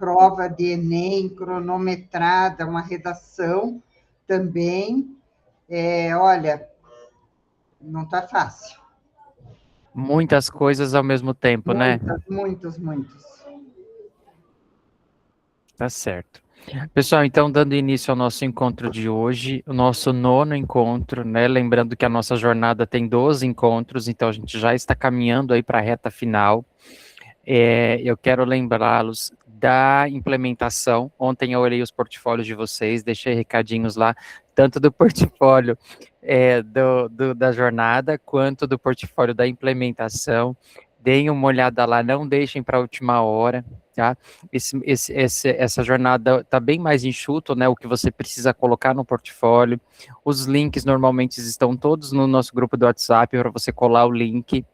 prova de Enem cronometrada, uma redação também. Olha, não está fácil. Muitas coisas ao mesmo tempo, né? Muitas. Tá certo. Pessoal, então, dando início ao nosso encontro de hoje, o nosso nono encontro, né? Lembrando que a nossa jornada tem 12 encontros, então a gente já está caminhando aí para a reta final. Eu quero lembrá-los da implementação. Ontem eu olhei os portfólios de vocês, deixei recadinhos lá, tanto do portfólio da jornada, quanto do portfólio da implementação. Deem uma olhada lá, não deixem para a última hora, tá? Essa jornada está bem mais enxuto, né? O que você precisa colocar no portfólio. Os links normalmente estão todos no nosso grupo do WhatsApp para você colar o link.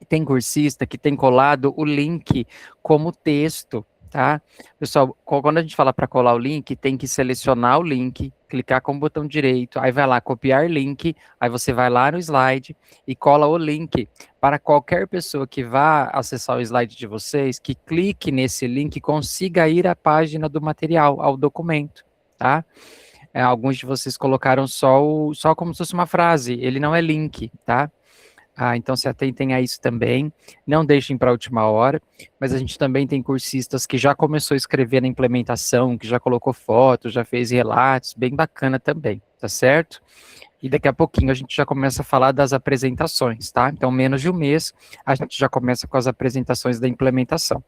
Tem cursista que tem colado o link como texto, tá? Pessoal, quando a gente fala para colar o link, tem que selecionar o link, clicar com o botão direito, aí vai lá, copiar link, aí você vai lá no slide e cola o link para qualquer pessoa que vá acessar o slide de vocês, que clique nesse link, consiga ir à página do material, ao documento, tá? Alguns de vocês colocaram só como se fosse uma frase, ele não é link, tá? Então se atentem a isso também, não deixem para a última hora, mas a gente também tem cursistas que já começou a escrever na implementação, que já colocou fotos, já fez relatos, bem bacana também, tá certo? E daqui a pouquinho a gente já começa a falar das apresentações, tá? Então, menos de um mês, a gente já começa com as apresentações da implementação.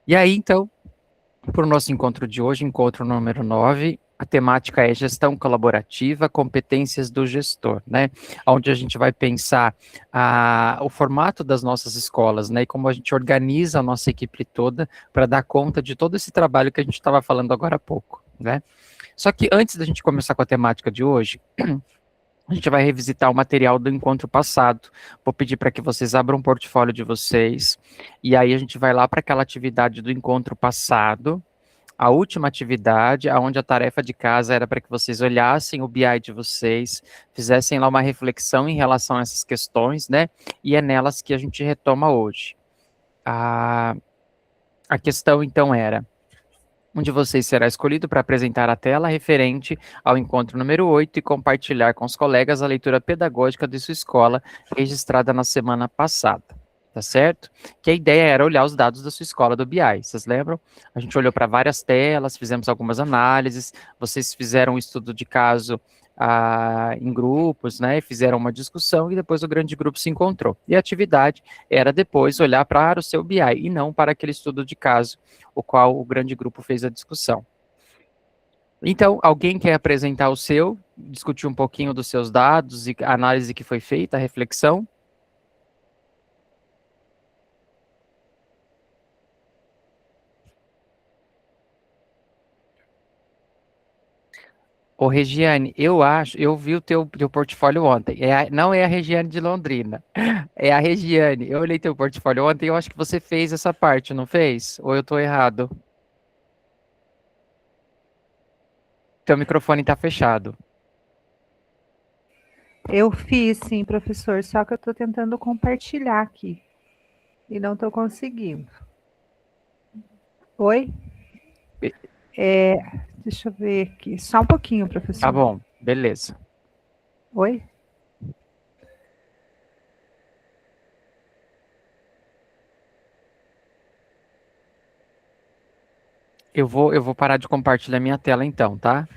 E aí, então, para o nosso encontro de hoje, encontro número 9, a temática é gestão colaborativa, competências do gestor, né? Onde a gente vai pensar o formato das nossas escolas, né? E como a gente organiza a nossa equipe toda para dar conta de todo esse trabalho que a gente estava falando agora há pouco, né? Só que antes da gente começar com a temática de hoje, a gente vai revisitar o material do encontro passado. Vou pedir para que vocês abram o portfólio de vocês, e aí a gente vai lá para aquela atividade do encontro passado, a última atividade, onde a tarefa de casa era para que vocês olhassem o BI de vocês, fizessem lá uma reflexão em relação a essas questões, né? E é nelas que a gente retoma hoje. A questão, então, era: um de vocês será escolhido para apresentar a tela referente ao encontro número 8 e compartilhar com os colegas a leitura pedagógica de sua escola, registrada na semana passada. Tá certo? Que a ideia era olhar os dados da sua escola do BI, vocês lembram? A gente olhou para várias telas, fizemos algumas análises, vocês fizeram um estudo de caso em grupos, né? Fizeram uma discussão e depois o grande grupo se encontrou. E a atividade era depois olhar para o seu BI e não para aquele estudo de caso, o qual o grande grupo fez a discussão. Então, alguém quer apresentar o seu, discutir um pouquinho dos seus dados e a análise que foi feita, a reflexão? Ô, Regiane, eu vi o teu portfólio ontem. Não é a Regiane de Londrina, é a Regiane. Eu olhei teu portfólio ontem e eu acho que você fez essa parte, não fez? Ou eu estou errado? Teu microfone está fechado. Eu fiz, sim, professor, só que eu estou tentando compartilhar aqui e não estou conseguindo. Oi? Deixa eu ver aqui. Só um pouquinho, professor. Tá bom, beleza. Oi? Eu vou parar de compartilhar minha tela então, tá?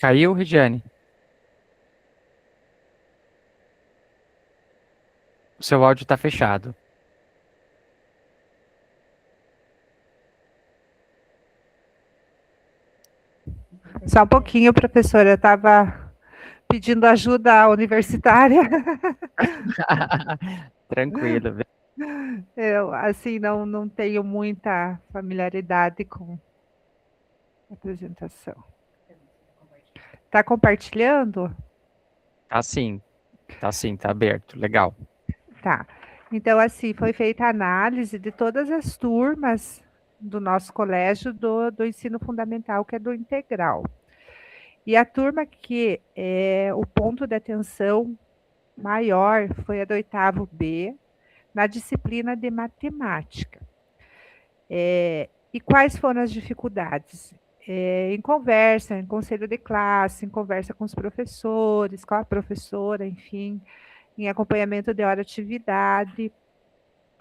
Caiu, Regiane? O seu áudio está fechado. Só um pouquinho, professora, eu estava pedindo ajuda universitária. Tranquilo. Eu, assim, não tenho muita familiaridade com a apresentação. Está compartilhando? Tá sim, tá aberto. Legal. Tá. Então, assim, foi feita a análise de todas as turmas do nosso colégio do ensino fundamental, que é do integral. E a turma que o ponto de atenção maior foi a do 8º B, na disciplina de matemática. E quais foram as dificuldades? Em conversa, em conselho de classe, em conversa com os professores, com a professora, enfim, em acompanhamento de hora de atividade,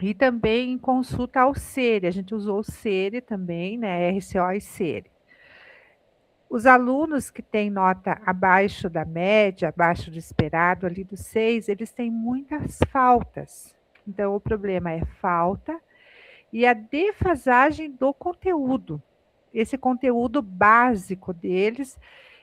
e também em consulta ao SERE. A gente usou o SERE também, né? RCO e SERE. Os alunos que têm nota abaixo da média, abaixo do esperado, ali do 6, eles têm muitas faltas. Então, o problema é falta e a defasagem do conteúdo. Esse conteúdo básico deles,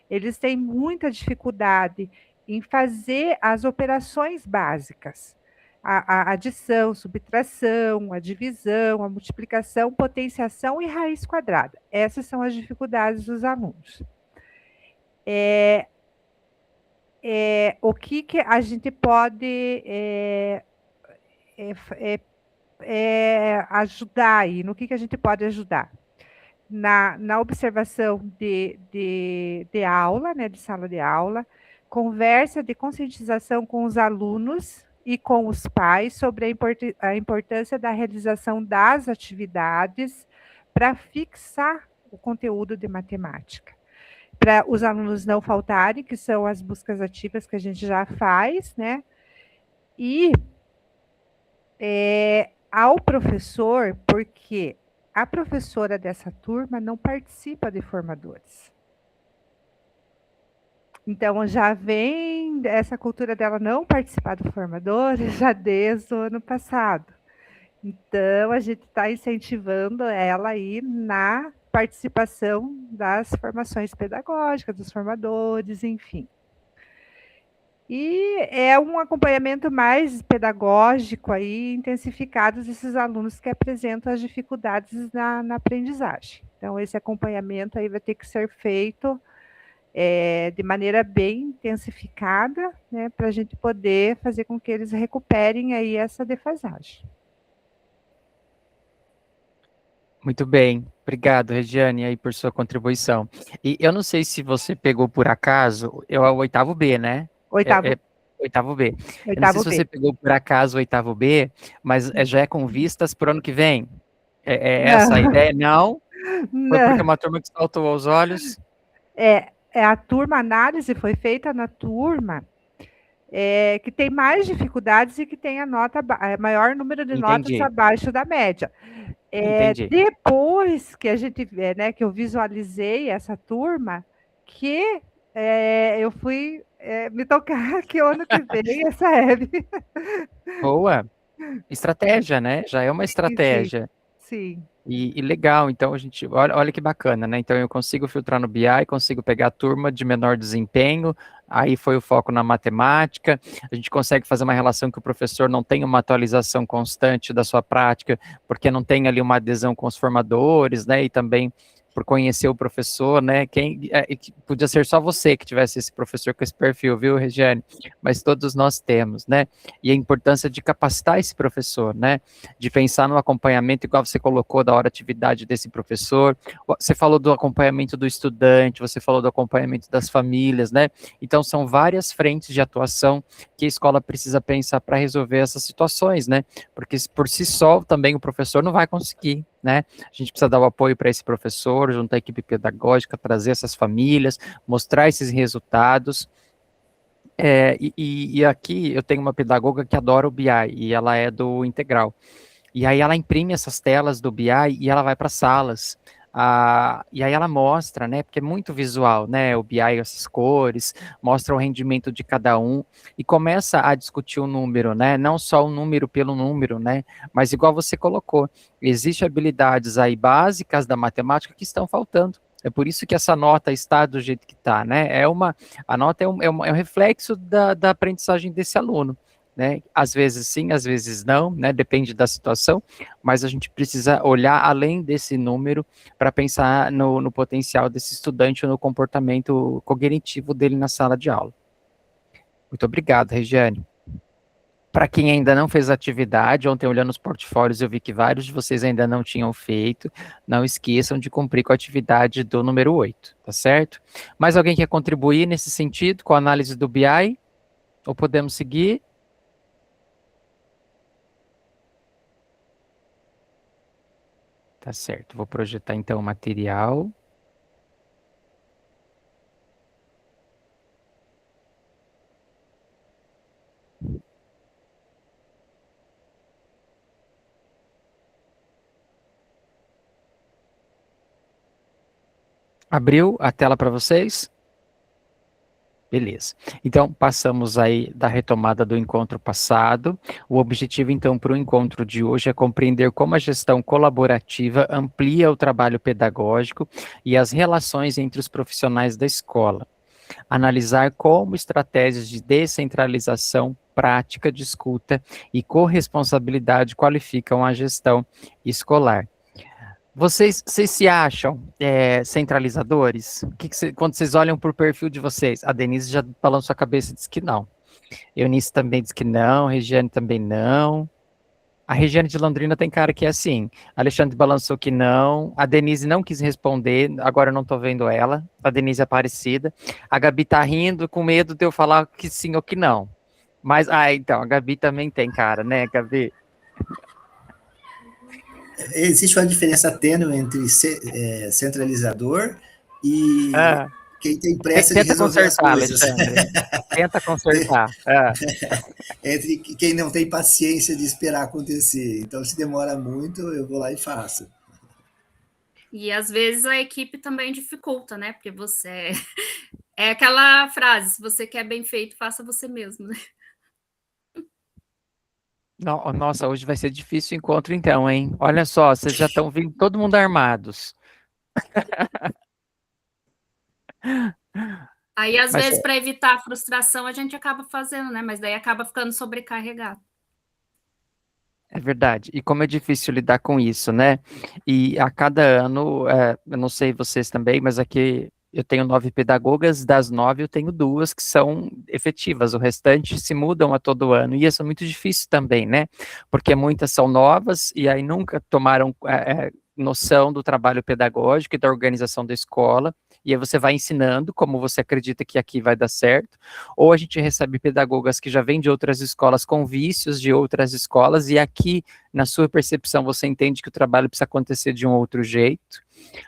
eles têm muita dificuldade em fazer as operações básicas. A adição, subtração, a divisão, a multiplicação, potenciação e raiz quadrada. Essas são as dificuldades dos alunos. O que a gente pode ajudar aí? No que a gente pode ajudar? Na observação de aula, né, de sala de aula, conversa de conscientização com os alunos e com os pais sobre a importância da realização das atividades para fixar o conteúdo de matemática. Para os alunos não faltarem, que são as buscas ativas que a gente já faz, né? E ao professor, porque a professora dessa turma não participa de formadores. Então, já vem essa cultura dela não participar do formadores já desde o ano passado. Então, a gente está incentivando ela aí na participação das formações pedagógicas, dos formadores, enfim. E é um acompanhamento mais pedagógico aí, intensificado desses alunos que apresentam as dificuldades na aprendizagem. Então, esse acompanhamento aí vai ter que ser feito de maneira bem intensificada, né, para a gente poder fazer com que eles recuperem aí essa defasagem. Muito bem, obrigado, Regiane, aí por sua contribuição. E eu não sei se você pegou por acaso, é o 8º B, né? 8º. 8º B. Eu não sei 8º se B. você pegou por acaso o 8º B, mas já é com vistas para o ano que vem? É essa a ideia? Não? Foi porque Não. uma turma que saltou aos olhos? A turma análise foi feita na turma que tem mais dificuldades e que tem a nota maior número de notas abaixo da média. Entendi. Depois que a gente né, que eu visualizei essa turma, que eu fui me tocar que o ano que vem essa Hebe. Boa. Estratégia, né? Já é uma estratégia. Sim. E legal, então a gente, olha que bacana, né? Então eu consigo filtrar no BI, consigo pegar a turma de menor desempenho, aí foi o foco na matemática, a gente consegue fazer uma relação que o professor não tem uma atualização constante da sua prática, porque não tem ali uma adesão com os formadores, né? E também por conhecer o professor, né? Podia ser só você que tivesse esse professor com esse perfil, viu, Regiane? Mas todos nós temos, né? E a importância de capacitar esse professor, né? De pensar no acompanhamento, igual você colocou, da hora atividade desse professor. Você falou do acompanhamento do estudante, você falou do acompanhamento das famílias, né? Então, são várias frentes de atuação que a escola precisa pensar para resolver essas situações, né? Porque por si só, também o professor não vai conseguir, né? A gente precisa dar o apoio para esse professor, juntar a equipe pedagógica, trazer essas famílias, mostrar esses resultados. E aqui eu tenho uma pedagoga que adora o BI, e ela é do integral. E aí ela imprime essas telas do BI e ela vai para salas. E aí ela mostra, né, porque é muito visual, né, o BI, essas cores, mostra o rendimento de cada um, e começa a discutir o número, né, não só o número pelo número, né, mas igual você colocou, existem habilidades aí básicas da matemática que estão faltando. É por isso que essa nota está do jeito que está, né? A nota é um reflexo da aprendizagem desse aluno, né? Às vezes sim, às vezes não, né? Depende da situação, mas a gente precisa olhar além desse número para pensar no potencial desse estudante ou no comportamento cognitivo dele na sala de aula. Muito obrigado, Regiane. Para quem ainda não fez atividade, ontem olhando os portfólios eu vi que vários de vocês ainda não tinham feito, não esqueçam de cumprir com a atividade do número 8, tá certo? Mais alguém quer contribuir nesse sentido com a análise do BI? Ou podemos seguir? Tá certo, vou projetar então o material. Abriu a tela para vocês? Beleza. Então, passamos aí da retomada do encontro passado. O objetivo, então, para o encontro de hoje é compreender como a gestão colaborativa amplia o trabalho pedagógico e as relações entre os profissionais da escola. Analisar como estratégias de descentralização, prática de escuta e corresponsabilidade qualificam a gestão escolar. Vocês se acham centralizadores? Quando vocês olham para o perfil de vocês, a Denise já balançou a cabeça e disse que não. Eunice também disse que não, Regiane também não. A Regiane de Londrina tem cara que é assim. Alexandre balançou que não. A Denise não quis responder, agora eu não estou vendo ela. A Denise é parecida. A Gabi tá rindo com medo de eu falar que sim ou que não. Mas, então, a Gabi também tem cara, né, Gabi? Existe uma diferença tênue entre centralizador e quem tem pressa de resolver as coisas. Alexandre. Tenta consertar. Entre quem não tem paciência de esperar acontecer. Então, se demora muito, eu vou lá e faço. E às vezes a equipe também dificulta, né? Porque você é aquela frase: se você quer bem feito, faça você mesmo, né? Nossa, hoje vai ser difícil o encontro então, hein? Olha só, vocês já estão vindo todo mundo armados. Aí, às vezes, para evitar a frustração, a gente acaba fazendo, né? Mas daí acaba ficando sobrecarregado. É verdade. E como é difícil lidar com isso, né? E a cada ano, eu não sei vocês também, mas aqui eu tenho 9 pedagogas, das 9 eu tenho 2 que são efetivas, o restante se mudam a todo ano, e isso é muito difícil também, né? Porque muitas são novas e aí nunca tomaram noção do trabalho pedagógico e da organização da escola, e aí você vai ensinando como você acredita que aqui vai dar certo, ou a gente recebe pedagogas que já vêm de outras escolas com vícios de outras escolas, e aqui, na sua percepção, você entende que o trabalho precisa acontecer de um outro jeito,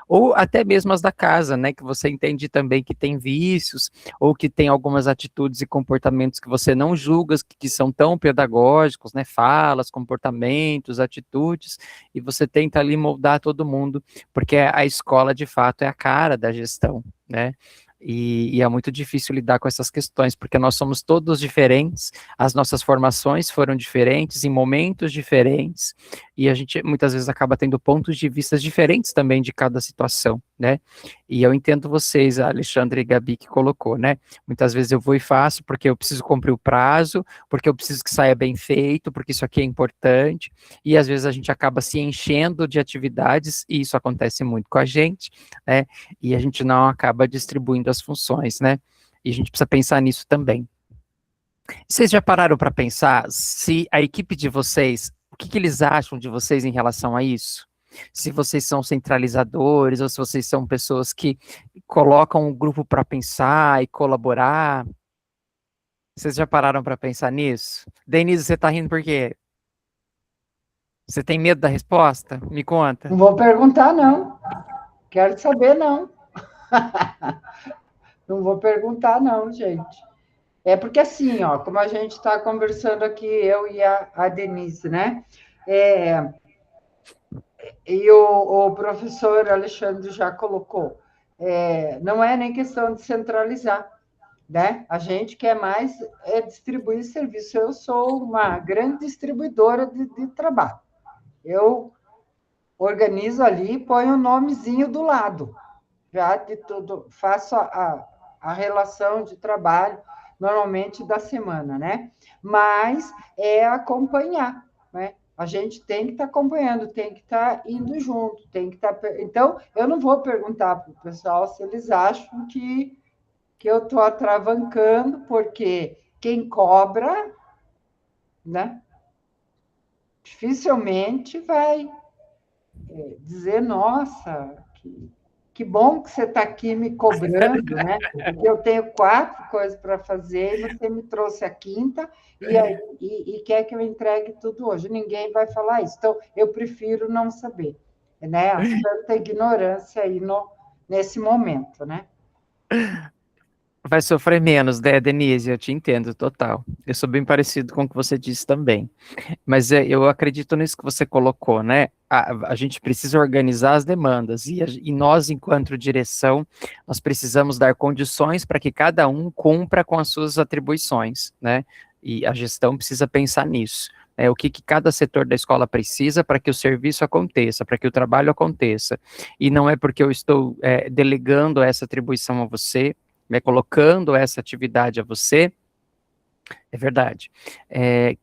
ou até mesmo as da casa, né, que você entende também que tem vícios, ou que tem algumas atitudes e comportamentos que você não julga que são tão pedagógicos, né, falas, comportamentos, atitudes, e você tenta ali moldar todo mundo, porque a escola, de fato, é a cara da gestão, né, e é muito difícil lidar com essas questões, porque nós somos todos diferentes, as nossas formações foram diferentes, em momentos diferentes, e a gente muitas vezes acaba tendo pontos de vista diferentes também de cada situação, né? E eu entendo vocês, Alexandre e Gabi, que colocou, né? Muitas vezes eu vou e faço porque eu preciso cumprir o prazo, porque eu preciso que saia bem feito, porque isso aqui é importante, e às vezes a gente acaba se enchendo de atividades, e isso acontece muito com a gente, né? E a gente não acaba distribuindo as funções, né? E a gente precisa pensar nisso também. Vocês já pararam para pensar se a equipe de vocês, o que eles acham de vocês em relação a isso? Se vocês são centralizadores ou se vocês são pessoas que colocam o grupo para pensar e colaborar? Vocês já pararam para pensar nisso? Denise, você está rindo por quê? Você tem medo da resposta? Me conta. Não vou perguntar, não. Quero saber, não. Não vou perguntar, não, gente. É porque assim, ó, como a gente está conversando aqui, eu e a Denise, né? e o professor Alexandre já colocou, não é nem questão de centralizar, né? A gente quer mais distribuir serviço. Eu sou uma grande distribuidora de trabalho. Eu organizo ali, ponho o nomezinho do lado, já de tudo, faço a relação de trabalho, normalmente da semana, né? Mas é acompanhar, né? A gente tem que estar acompanhando, tem que estar indo junto, tem que estar. Então, eu não vou perguntar para o pessoal se eles acham que eu estou atravancando, porque quem cobra, né? Dificilmente vai dizer, nossa, que bom que você está aqui me cobrando, né? Porque eu tenho 4 coisas para fazer e você me trouxe a quinta e quer que eu entregue tudo hoje. Ninguém vai falar isso. Então, eu prefiro não saber, né? A santa ignorância aí nesse momento, né? Vai sofrer menos, né, Denise? Eu te entendo, total. Eu sou bem parecido com o que você disse também. Mas eu acredito nisso que você colocou, né? A gente precisa organizar as demandas e nós, enquanto direção, nós precisamos dar condições para que cada um cumpra com as suas atribuições, né? E a gestão precisa pensar nisso. O que cada setor da escola precisa para que o serviço aconteça, para que o trabalho aconteça. E não é porque eu estou delegando essa atribuição a você, colocando essa atividade a você, é verdade,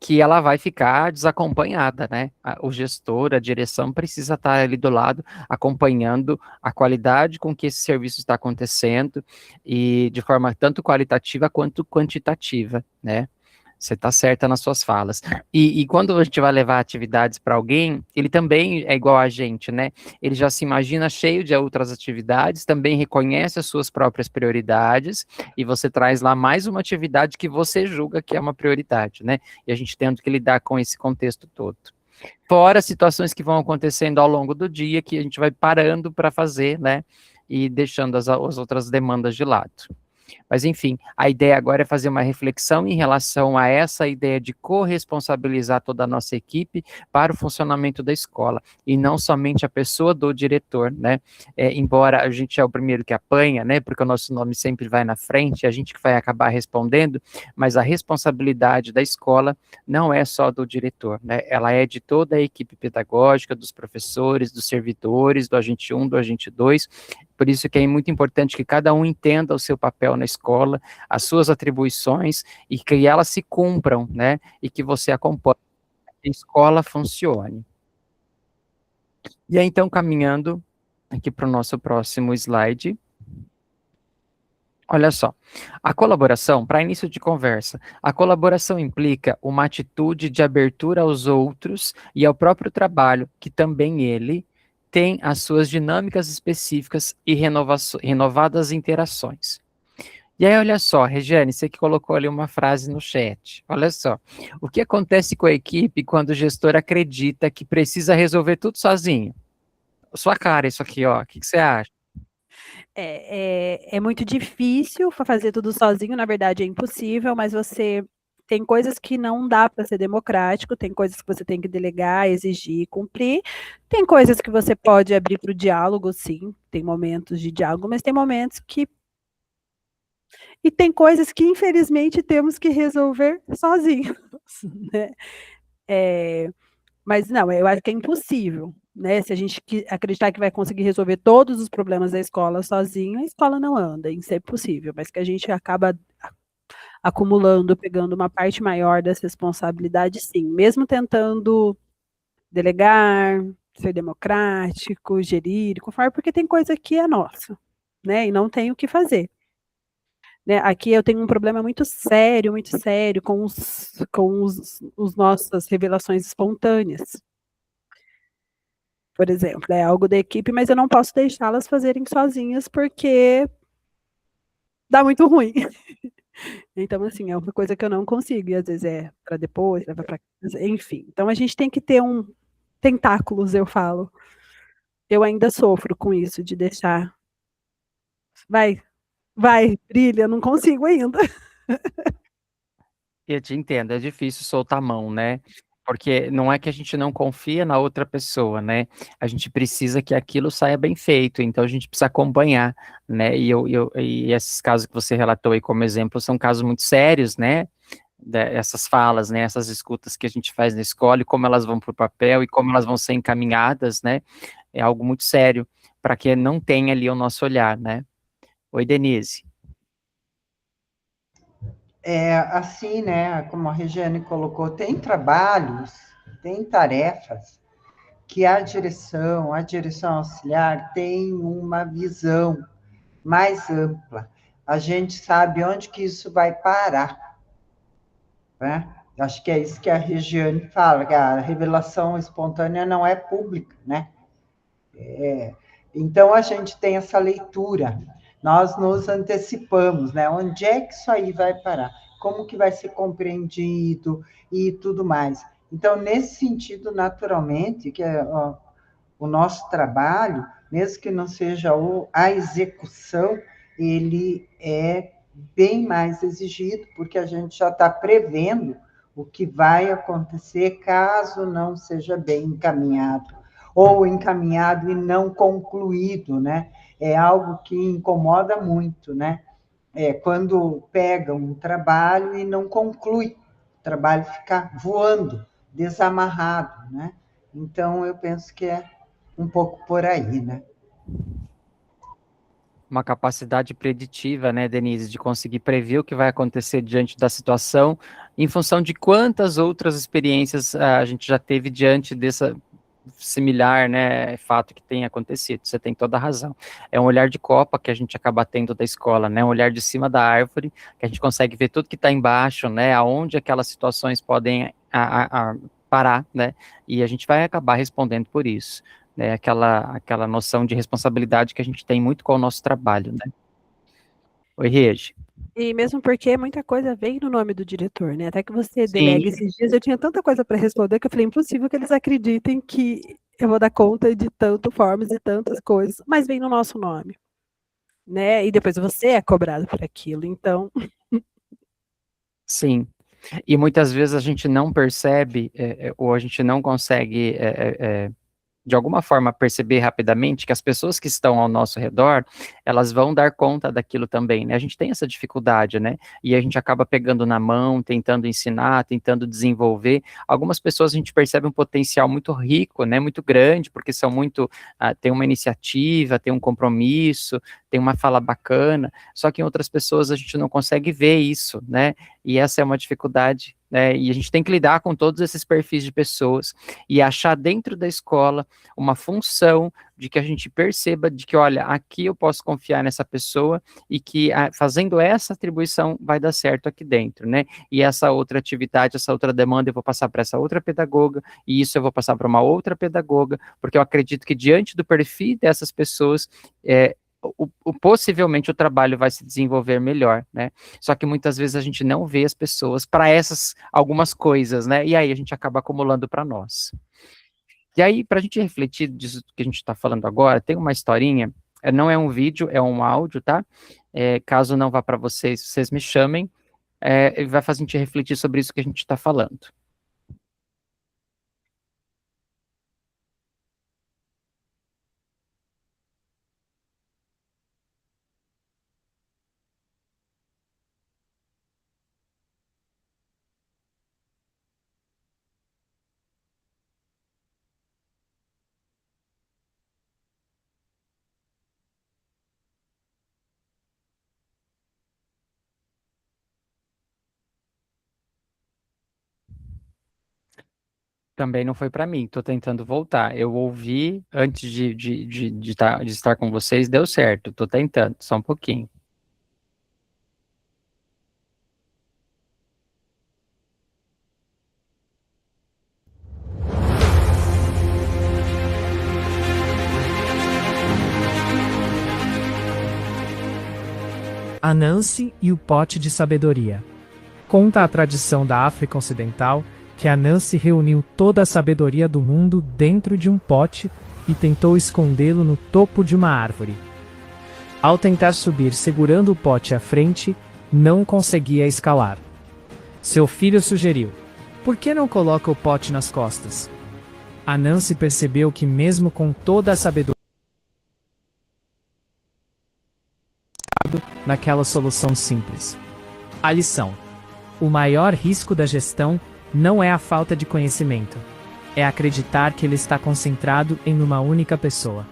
que ela vai ficar desacompanhada, né? O gestor, a direção precisa estar ali do lado, acompanhando a qualidade com que esse serviço está acontecendo, e de forma tanto qualitativa quanto quantitativa, né? Você está certa nas suas falas. E quando a gente vai levar atividades para alguém, ele também é igual a gente, né? Ele já se imagina cheio de outras atividades, também reconhece as suas próprias prioridades, e você traz lá mais uma atividade que você julga que é uma prioridade, né? E a gente tendo que lidar com esse contexto todo. Fora situações que vão acontecendo ao longo do dia, que a gente vai parando para fazer, né? E deixando as outras demandas de lado. Mas, enfim, a ideia agora é fazer uma reflexão em relação a essa ideia de corresponsabilizar toda a nossa equipe para o funcionamento da escola, e não somente a pessoa do diretor, né? Embora a gente é o primeiro que apanha, né? Porque o nosso nome sempre vai na frente, a gente que vai acabar respondendo, mas a responsabilidade da escola não é só do diretor, né? Ela é de toda a equipe pedagógica, dos professores, dos servidores, do agente 1, do agente 2, por isso que é muito importante que cada um entenda o seu papel na escola, as suas atribuições, e que elas se cumpram, né? E que você acompanhe, que a escola funcione. E aí, então, caminhando aqui para o nosso próximo slide. Olha só, a colaboração, para início de conversa, a colaboração implica uma atitude de abertura aos outros e ao próprio trabalho, que também ele tem as suas dinâmicas específicas e renovadas interações. E aí, olha só, Regiane, você que colocou ali uma frase no chat. Olha só, o que acontece com a equipe quando o gestor acredita que precisa resolver tudo sozinho? Sua cara, isso aqui, ó, o que você acha? É muito difícil fazer tudo sozinho, na verdade é impossível, mas você tem coisas que não dá para ser democrático, tem coisas que você tem que delegar, exigir, cumprir, tem coisas que você pode abrir para o diálogo, sim, tem momentos de diálogo, mas tem momentos que... E tem coisas que, infelizmente, temos que resolver sozinhos, né? Mas não, eu acho que é impossível, né? Se a gente acreditar que vai conseguir resolver todos os problemas da escola sozinho, a escola não anda, isso é possível, mas que a gente acaba acumulando, pegando uma parte maior das responsabilidades, sim, mesmo tentando delegar, ser democrático, gerir, conforme, porque tem coisa que é nossa, né? E não tem o que fazer. Né, aqui eu tenho um problema muito sério com os nossas revelações espontâneas. Por exemplo, é algo da equipe, mas eu não posso deixá-las fazerem sozinhas, porque dá muito ruim. Então, assim, é uma coisa que eu não consigo, e às vezes é para depois, leva para... Enfim, então a gente tem que ter tentáculos, eu falo. Eu ainda sofro com isso, de deixar... Vai, brilha, não consigo ainda. Eu te entendo, é difícil soltar a mão, né? porque não é que a gente não confia na outra pessoa, né? A gente precisa que aquilo saia bem feito, então a gente precisa acompanhar, né? E esses casos que você relatou aí como exemplo são casos muito sérios, né? Essas falas, né? Essas escutas que a gente faz na escola e como elas vão para o papel e como elas vão ser encaminhadas, né? É algo muito sério para que não tenha ali o nosso olhar, né? Oi, Denise. Assim, né, como a Regiane colocou, tem trabalhos, tem tarefas que a direção auxiliar tem uma visão mais ampla. A gente sabe onde que isso vai parar, né? Acho que é isso que a Regiane fala, que a revelação espontânea não é pública, né? Então, a gente tem essa leitura, nós nos antecipamos, né? Onde é que isso aí vai parar? Como que vai ser compreendido e tudo mais. Então, nesse sentido, naturalmente, que o nosso trabalho, mesmo que não seja a execução, ele é bem mais exigido, porque a gente já está prevendo o que vai acontecer caso não seja bem encaminhado, ou encaminhado e não concluído, né? É algo que incomoda muito, né? Quando pega um trabalho e não conclui, o trabalho fica voando, desamarrado, né? Então, eu penso que é um pouco por aí, né? Uma capacidade preditiva, né, Denise, de conseguir prever o que vai acontecer diante da situação, em função de quantas outras experiências a gente já teve diante dessa similar, né, fato que tem acontecido. Você tem toda a razão. É um olhar de copa que a gente acaba tendo da escola, né, um olhar de cima da árvore, que a gente consegue ver tudo que está embaixo, né, aonde aquelas situações podem parar, né, e a gente vai acabar respondendo por isso. Né, aquela noção de responsabilidade que a gente tem muito com o nosso trabalho, né? Oi, Regi. E mesmo porque muita coisa vem no nome do diretor, né? Até que você Sim. delega esses dias, eu tinha tanta coisa para responder que eu falei, impossível que eles acreditem que eu vou dar conta de tanto formas e tantas coisas, mas vem no nosso nome, né? E depois você é cobrado por aquilo, então... Sim. E muitas vezes a gente não percebe, ou a gente não consegue... de alguma forma perceber rapidamente que as pessoas que estão ao nosso redor, elas vão dar conta daquilo também, né? A gente tem essa dificuldade, né? E a gente acaba pegando na mão, tentando ensinar, tentando desenvolver. Algumas pessoas a gente percebe um potencial muito rico, né? Muito grande, porque são muito, tem uma iniciativa, tem um compromisso, tem uma fala bacana, só que em outras pessoas a gente não consegue ver isso, né? E essa é uma dificuldade, né? E a gente tem que lidar com todos esses perfis de pessoas e achar dentro da escola uma função de que a gente perceba de que, olha, aqui eu posso confiar nessa pessoa e que fazendo essa atribuição vai dar certo aqui dentro, né? E essa outra atividade, essa outra demanda eu vou passar para essa outra pedagoga e isso eu vou passar para uma outra pedagoga, porque eu acredito que diante do perfil dessas pessoas, possivelmente o trabalho vai se desenvolver melhor, né? Só que muitas vezes a gente não vê as pessoas para essas algumas coisas, né? E aí a gente acaba acumulando para nós. E aí, para a gente refletir disso que a gente está falando agora, tem uma historinha, não é um vídeo, é um áudio, tá? Caso não vá para vocês, vocês me chamem, vai fazer a gente refletir sobre isso que a gente está falando. Também não foi para mim, estou tentando voltar. Eu ouvi antes de estar com vocês, deu certo, estou tentando, só um pouquinho. Anansi e o pote de sabedoria. Conta a tradição da África Ocidental que Anansi reuniu toda a sabedoria do mundo dentro de um pote e tentou escondê-lo no topo de uma árvore. Ao tentar subir segurando o pote à frente, não conseguia escalar. Seu filho sugeriu: Por que não coloca o pote nas costas? A Nancy percebeu que mesmo com toda a sabedoria naquela solução simples. A lição. O maior risco da gestão não é a falta de conhecimento. É acreditar que ele está concentrado em uma única pessoa.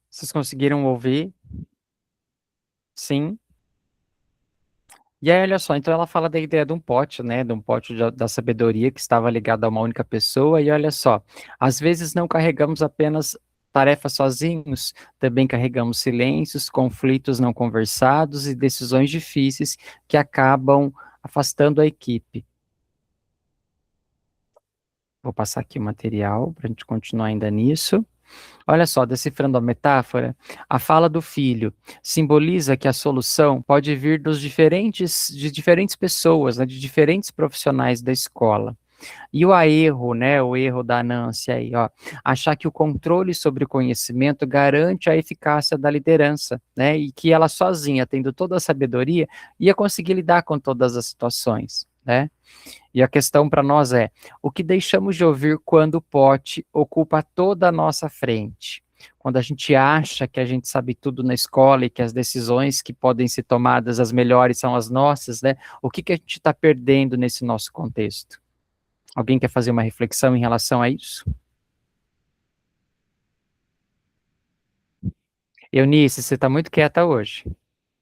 Vocês conseguiram ouvir? Sim. E aí, olha só, então ela fala da ideia de um pote, né, de um pote da sabedoria que estava ligado a uma única pessoa, e olha só, às vezes não carregamos apenas tarefas sozinhos, também carregamos silêncios, conflitos não conversados e decisões difíceis que acabam afastando a equipe. Vou passar aqui o material para a gente continuar ainda nisso. Olha só, decifrando a metáfora, a fala do filho simboliza que a solução pode vir de diferentes pessoas, né, de diferentes profissionais da escola. E o erro, né, o erro da Nancy aí, ó, achar que o controle sobre o conhecimento garante a eficácia da liderança, né, e que ela sozinha, tendo toda a sabedoria, ia conseguir lidar com todas as situações, né. E a questão para nós é, o que deixamos de ouvir quando o pote ocupa toda a nossa frente? Quando a gente acha que a gente sabe tudo na escola e que as decisões que podem ser tomadas, as melhores, são as nossas, né? O que a gente está perdendo nesse nosso contexto? Alguém quer fazer uma reflexão em relação a isso? Eunice, você está muito quieta hoje.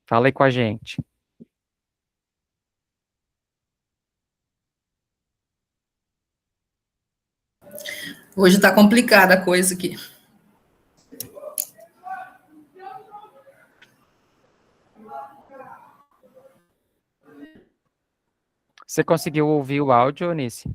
Fala aí com a gente. Hoje está complicada a coisa aqui. Você conseguiu ouvir o áudio, Eunice?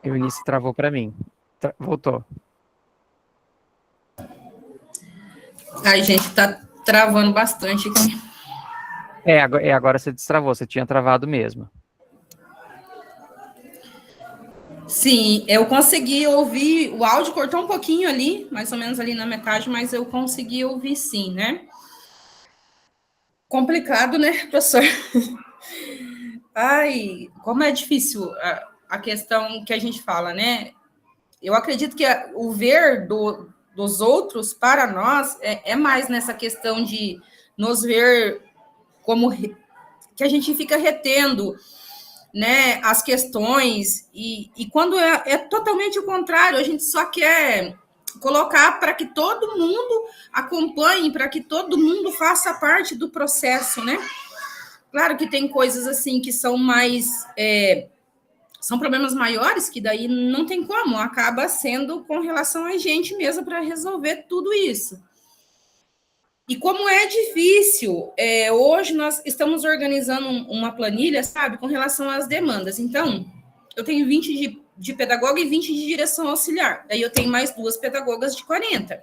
Eunice travou para mim. Voltou. Ai, gente, tá travando bastante aqui. Agora você destravou, você tinha travado mesmo. Sim, eu consegui ouvir, o áudio cortou um pouquinho ali, mais ou menos ali na metade, mas eu consegui ouvir sim, né? Complicado, né, professor? Ai, como é difícil a questão que a gente fala, né? Eu acredito que o ver dos outros para nós é mais nessa questão de nos ver como que a gente fica retendo, né, as questões, e quando é totalmente o contrário, a gente só quer colocar para que todo mundo acompanhe, para que todo mundo faça parte do processo, né? Claro que tem coisas assim que são mais... são problemas maiores, que daí não tem como, acaba sendo com relação a gente mesmo para resolver tudo isso. E como é difícil, hoje nós estamos organizando uma planilha, sabe, com relação às demandas. Então, eu tenho 20 de pedagoga e 20 de direção auxiliar. Daí eu tenho mais 2 pedagogas de 40.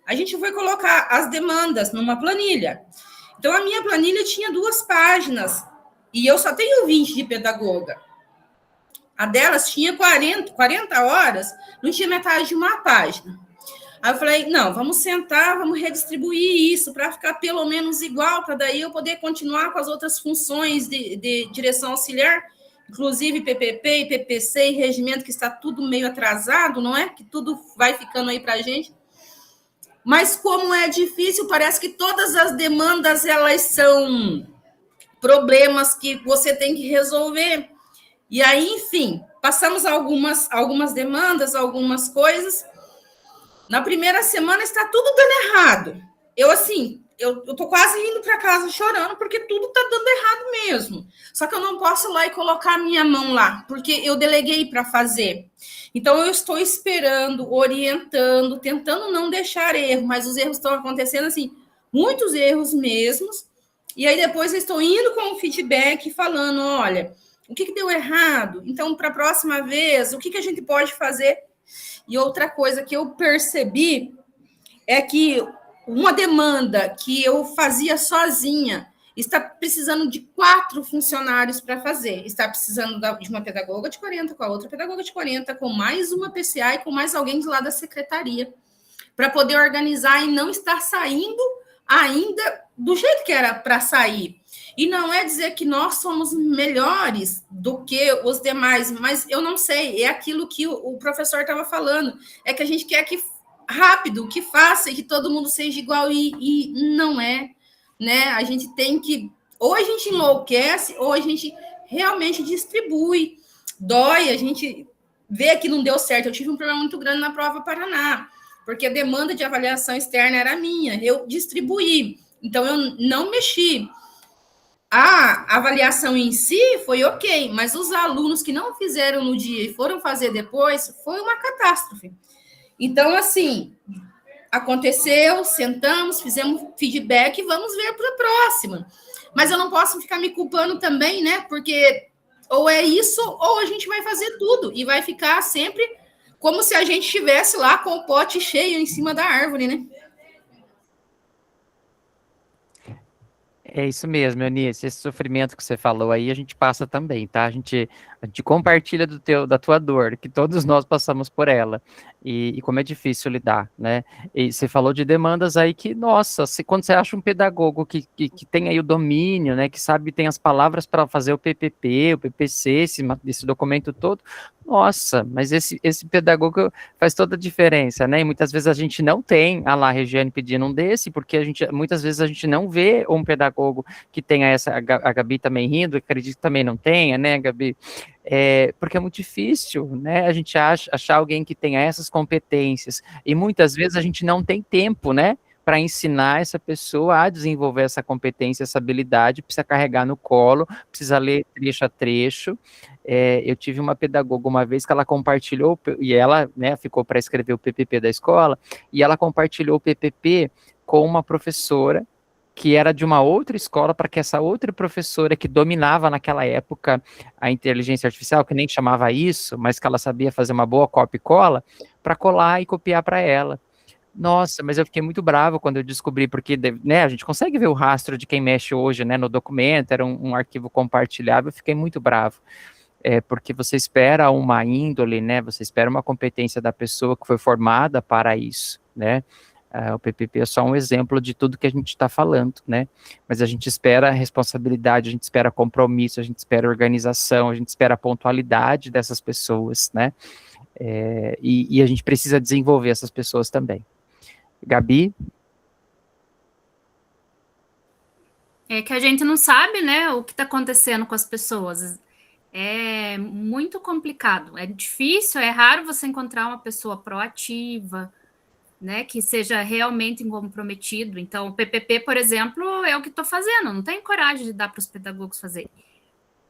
A gente foi colocar as demandas numa planilha. Então, a minha planilha tinha 2 páginas e eu só tenho 20 de pedagoga. A delas tinha 40 horas, não tinha metade de uma página. Aí eu falei, não, vamos sentar, vamos redistribuir isso para ficar pelo menos igual, para daí eu poder continuar com as outras funções de direção auxiliar, inclusive PPP, PPC e regimento, que está tudo meio atrasado, não é? Que tudo vai ficando aí para a gente. Mas como é difícil, parece que todas as demandas, elas são problemas que você tem que resolver. E aí, enfim, passamos algumas demandas, algumas coisas. Na primeira semana está tudo dando errado. Eu tô quase indo para casa chorando, porque tudo está dando errado mesmo. Só que eu não posso ir lá e colocar a minha mão lá, porque eu deleguei para fazer. Então, eu estou esperando, orientando, tentando não deixar erro, mas os erros estão acontecendo, assim, muitos erros mesmos. E aí, depois, eu estou indo com o feedback, falando, olha, o que deu errado? Então, para a próxima vez, o que a gente pode fazer? E outra coisa que eu percebi é que uma demanda que eu fazia sozinha está precisando de 4 funcionários para fazer. Está precisando de uma pedagoga de 40, com a outra pedagoga de 40, com mais uma PCA e com mais alguém de lá da secretaria, para poder organizar e não estar saindo ainda do jeito que era para sair. E não é dizer que nós somos melhores do que os demais, mas eu não sei, é aquilo que o professor estava falando, é que a gente quer que rápido, que faça, e que todo mundo seja igual, e não é, né? A gente tem que, ou a gente enlouquece, ou a gente realmente distribui. Dói, a gente vê que não deu certo. Eu tive um problema muito grande na prova Paraná, porque a demanda de avaliação externa era minha, eu distribuí, então eu não mexi. A avaliação em si foi ok, mas os alunos que não fizeram no dia e foram fazer depois, foi uma catástrofe. Então, assim, aconteceu, sentamos, fizemos feedback e vamos ver para a próxima. Mas eu não posso ficar me culpando também, né? Porque ou é isso, ou a gente vai fazer tudo e vai ficar sempre como se a gente estivesse lá com o pote cheio em cima da árvore, né? É isso mesmo, Eunice, esse sofrimento que você falou aí, a gente passa também, tá? A gente compartilha da tua dor, que todos nós passamos por ela, e como é difícil lidar, né? E você falou de demandas aí que, nossa, quando você acha um pedagogo que tem aí o domínio, né, que sabe, tem as palavras para fazer o PPP, o PPC, esse documento todo, nossa, mas esse pedagogo faz toda a diferença, né? E muitas vezes a gente não tem, a Regiane pedindo um desse, porque muitas vezes a gente não vê um pedagogo que tenha essa, a Gabi também rindo, acredito que também não tenha, né, Gabi? Porque é muito difícil, né, a gente achar alguém que tenha essas competências, e muitas vezes a gente não tem tempo, né, para ensinar essa pessoa a desenvolver essa competência, essa habilidade, precisa carregar no colo, precisa ler trecho a trecho. Eu tive uma pedagoga uma vez que ela compartilhou, e ela, né, ficou para escrever o PPP da escola, e ela compartilhou o PPP com uma professora que era de uma outra escola, para que essa outra professora que dominava naquela época a inteligência artificial, que nem chamava isso, mas que ela sabia fazer uma boa copia e cola, para colar e copiar para ela. Nossa, mas eu fiquei muito bravo quando eu descobri, porque, né, a gente consegue ver o rastro de quem mexe hoje, né, no documento, era um arquivo compartilhável, eu fiquei muito bravo. Porque você espera uma índole, né, você espera uma competência da pessoa que foi formada para isso, né. O PPP é só um exemplo de tudo que a gente está falando, né, mas a gente espera responsabilidade, a gente espera compromisso, a gente espera organização, a gente espera a pontualidade dessas pessoas, né, e a gente precisa desenvolver essas pessoas também. Gabi? É que a gente não sabe, né, o que está acontecendo com as pessoas. É muito complicado, é difícil, é raro você encontrar uma pessoa proativa, né, que seja realmente comprometido. Então, o PPP, por exemplo, é o que estou fazendo, não tenho coragem de dar para os pedagogos fazer,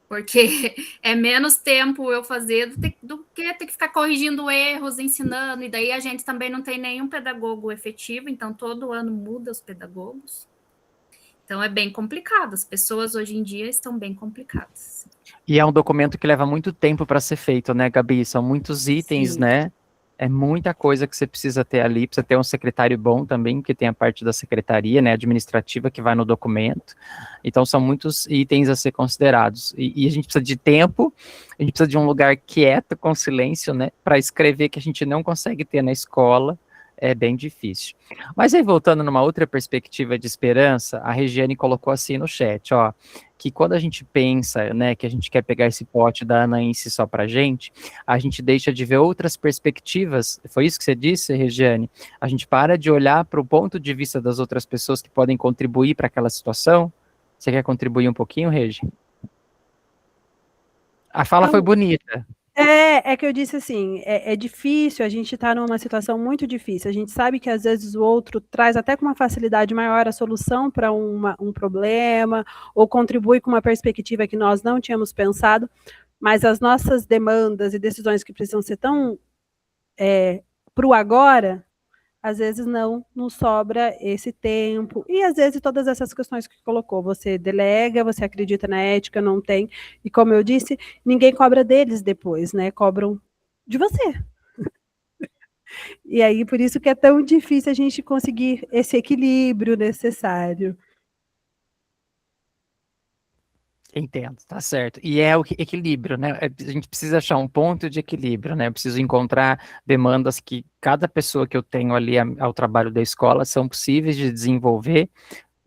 porque é menos tempo eu fazer do que ter que ficar corrigindo erros, ensinando, e daí a gente também não tem nenhum pedagogo efetivo, então todo ano muda os pedagogos. Então é bem complicado, as pessoas hoje em dia estão bem complicadas. E é um documento que leva muito tempo para ser feito, né, Gabi? São muitos itens, sim, né? É muita coisa que você precisa ter ali, precisa ter um secretário bom também, que tem a parte da secretaria, né, administrativa, que vai no documento. Então, são muitos itens a ser considerados. E a gente precisa de tempo, a gente precisa de um lugar quieto, com silêncio, né, para escrever, que a gente não consegue ter na escola. É bem difícil. Mas aí, voltando numa outra perspectiva de esperança, a Regiane colocou assim no chat, ó, que quando a gente pensa, né, que a gente quer pegar esse pote da Anaense só pra gente, a gente deixa de ver outras perspectivas. Foi isso que você disse, Regiane? A gente para de olhar para o ponto de vista das outras pessoas que podem contribuir para aquela situação? Você quer contribuir um pouquinho, Regi? A fala foi bonita. É que eu disse assim, é difícil, a gente está numa situação muito difícil, a gente sabe que às vezes o outro traz até com uma facilidade maior a solução para um problema, ou contribui com uma perspectiva que nós não tínhamos pensado, mas as nossas demandas e decisões que precisam ser tão para o agora, às vezes não nos sobra esse tempo, e às vezes todas essas questões que colocou, você delega, você acredita na ética, não tem, e como eu disse, ninguém cobra deles depois, né, cobram de você. E aí, por isso que é tão difícil a gente conseguir esse equilíbrio necessário. Entendo, tá certo. E é o equilíbrio, né? A gente precisa achar um ponto de equilíbrio, né? Eu preciso encontrar demandas que cada pessoa que eu tenho ali ao trabalho da escola são possíveis de desenvolver,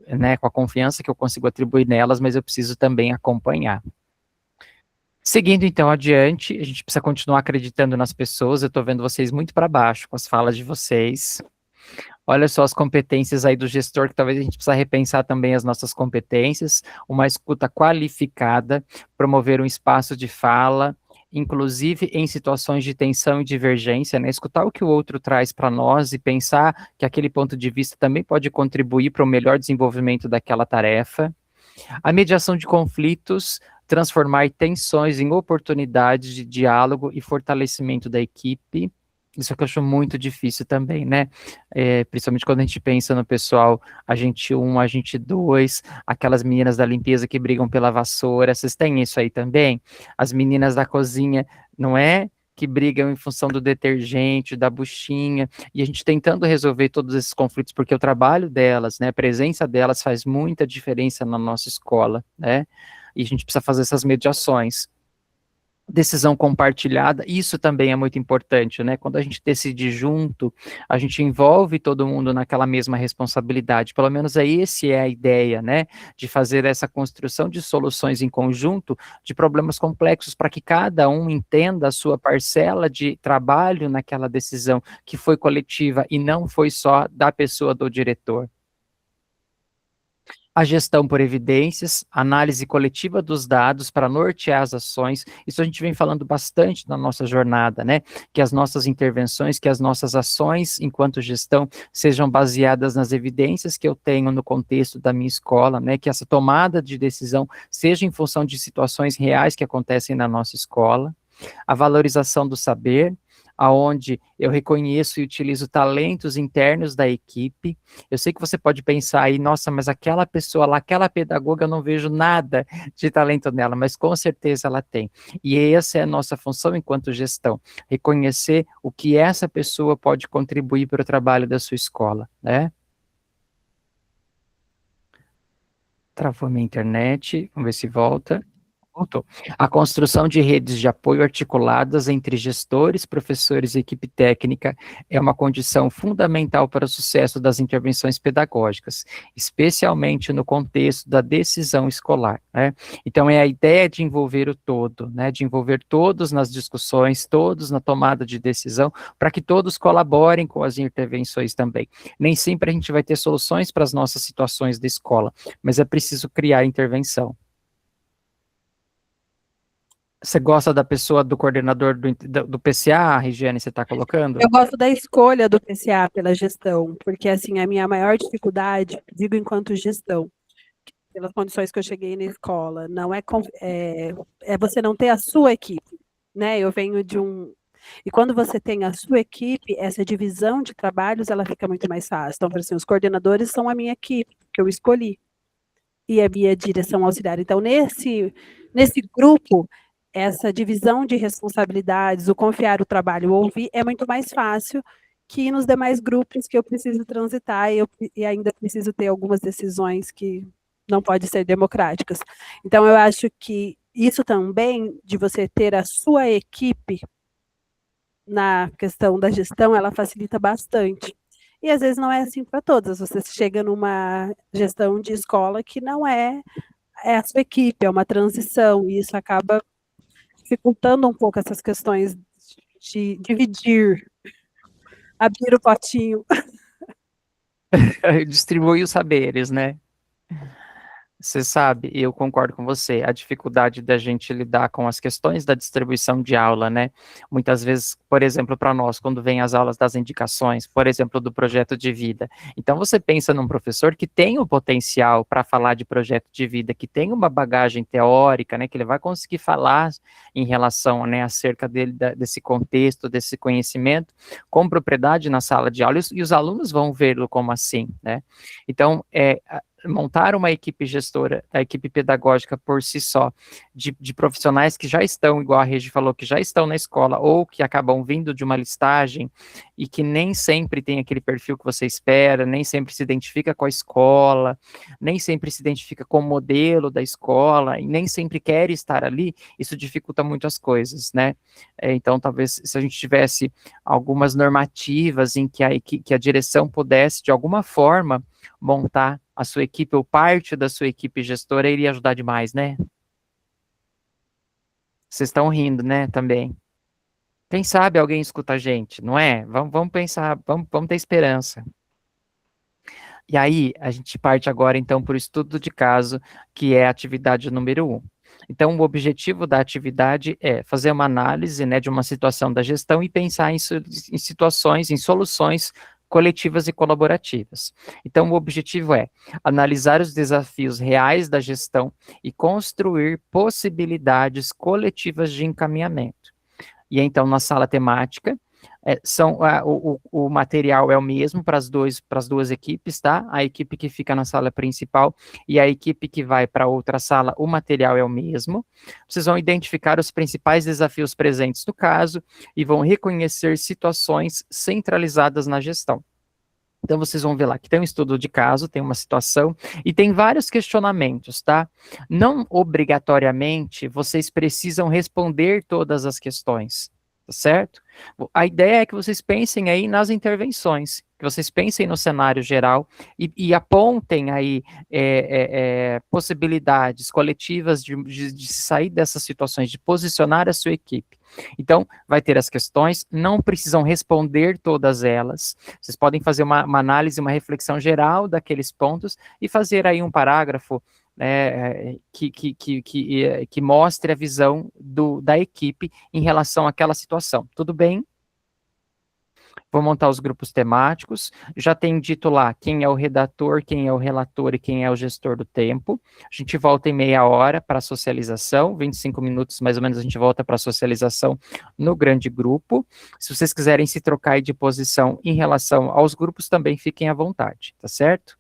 né? Com a confiança que eu consigo atribuir nelas, mas eu preciso também acompanhar. Seguindo então adiante, a gente precisa continuar acreditando nas pessoas. Eu estou vendo vocês muito para baixo com as falas de vocês. Olha só as competências aí do gestor, que talvez a gente precisa repensar também as nossas competências, uma escuta qualificada, promover um espaço de fala, inclusive em situações de tensão e divergência, né? Escutar o que o outro traz para nós e pensar que aquele ponto de vista também pode contribuir para o melhor desenvolvimento daquela tarefa. A mediação de conflitos, transformar tensões em oportunidades de diálogo e fortalecimento da equipe. Isso que eu acho muito difícil também, né? Principalmente quando a gente pensa no pessoal, agente 1, agente 2, aquelas meninas da limpeza que brigam pela vassoura, vocês têm isso aí também? As meninas da cozinha, não é? Que brigam em função do detergente, da buchinha, e a gente tentando resolver todos esses conflitos, porque o trabalho delas, né, a presença delas faz muita diferença na nossa escola, né? E a gente precisa fazer essas mediações. Decisão compartilhada, isso também é muito importante, né? Quando a gente decide junto, a gente envolve todo mundo naquela mesma responsabilidade, pelo menos essa é a ideia, né? De fazer essa construção de soluções em conjunto de problemas complexos, para que cada um entenda a sua parcela de trabalho naquela decisão que foi coletiva e não foi só da pessoa do diretor. A gestão por evidências, análise coletiva dos dados para nortear as ações, isso a gente vem falando bastante na nossa jornada, né? Que as nossas intervenções, que as nossas ações enquanto gestão sejam baseadas nas evidências que eu tenho no contexto da minha escola, né? Que essa tomada de decisão seja em função de situações reais que acontecem na nossa escola. A valorização do saber, aonde eu reconheço e utilizo talentos internos da equipe. Eu sei que você pode pensar aí, nossa, mas aquela pessoa lá, aquela pedagoga, eu não vejo nada de talento nela, mas com certeza ela tem. E essa é a nossa função enquanto gestão, reconhecer o que essa pessoa pode contribuir para o trabalho da sua escola, né? Travou minha internet, vamos ver se volta. Voltou. A construção de redes de apoio articuladas entre gestores, professores e equipe técnica é uma condição fundamental para o sucesso das intervenções pedagógicas, especialmente no contexto da decisão escolar, né? Então, é a ideia de envolver o todo, né? De envolver todos nas discussões, todos na tomada de decisão, para que todos colaborem com as intervenções também. Nem sempre a gente vai ter soluções para as nossas situações da escola, mas é preciso criar intervenção. Você gosta da pessoa, do coordenador do PCA, Regiane, você está colocando? Eu gosto da escolha do PCA pela gestão, porque, assim, a minha maior dificuldade, digo enquanto gestão, pelas condições que eu cheguei na escola, não é você não ter a sua equipe, né? Eu venho de um... E quando você tem a sua equipe, essa divisão de trabalhos, ela fica muito mais fácil. Então, por exemplo, os coordenadores são a minha equipe, que eu escolhi, e a minha direção auxiliar. Então, nesse grupo, essa divisão de responsabilidades, o confiar o trabalho, o ouvir, é muito mais fácil que nos demais grupos que eu preciso transitar e ainda preciso ter algumas decisões que não podem ser democráticas. Então, eu acho que isso também, de você ter a sua equipe na questão da gestão, ela facilita bastante. E às vezes não é assim para todas. Você chega numa gestão de escola que não é a sua equipe, é uma transição, e isso acaba dificultando um pouco essas questões de dividir, abrir o potinho. Distribuir os saberes, né? Você sabe, eu concordo com você, a dificuldade da gente lidar com as questões da distribuição de aula, né? Muitas vezes, por exemplo, para nós, quando vem as aulas das indicações, por exemplo, do projeto de vida. Então, você pensa num professor que tem o potencial para falar de projeto de vida, que tem uma bagagem teórica, né? Que ele vai conseguir falar em relação, né, acerca desse contexto, desse conhecimento, com propriedade na sala de aula, e os alunos vão vê-lo como assim, né? Então, montar uma equipe gestora, a equipe pedagógica por si só, de profissionais que já estão, igual a Regi falou, que já estão na escola, ou que acabam vindo de uma listagem, e que nem sempre tem aquele perfil que você espera, nem sempre se identifica com a escola, nem sempre se identifica com o modelo da escola, e nem sempre quer estar ali, isso dificulta muito as coisas, né? Então, talvez, se a gente tivesse algumas normativas em que a direção pudesse, de alguma forma, montar a sua equipe ou parte da sua equipe gestora, iria ajudar demais, né? Vocês estão rindo, né, também. Quem sabe alguém escuta a gente, não é? Vamos pensar, vamos ter esperança. E aí, a gente parte agora, então, para o estudo de caso, que é a atividade número 1. Então, o objetivo da atividade é fazer uma análise, né, de uma situação da gestão e pensar em situações, em soluções coletivas e colaborativas. Então, o objetivo é analisar os desafios reais da gestão e construir possibilidades coletivas de encaminhamento. E então, na sala temática, o material é o mesmo para as duas equipes, tá? A equipe que fica na sala principal e a equipe que vai para outra sala, o material é o mesmo. Vocês vão identificar os principais desafios presentes no caso e vão reconhecer situações centralizadas na gestão. Então, vocês vão ver lá que tem um estudo de caso, tem uma situação e tem vários questionamentos, tá? Não obrigatoriamente vocês precisam responder todas as questões, tá certo? A ideia é que vocês pensem aí nas intervenções, que vocês pensem no cenário geral e apontem aí possibilidades coletivas de sair dessas situações, de posicionar a sua equipe. Então, vai ter as questões, não precisam responder todas elas, vocês podem fazer uma análise, uma reflexão geral daqueles pontos e fazer aí um parágrafo que mostre a visão da equipe em relação àquela situação. Tudo bem? Vou montar os grupos temáticos, já tem dito lá quem é o redator, quem é o relator e quem é o gestor do tempo. A gente volta em meia hora para a socialização, 25 minutos mais ou menos a gente volta para a socialização no grande grupo. Se vocês quiserem se trocar de posição em relação aos grupos, também fiquem à vontade, tá certo?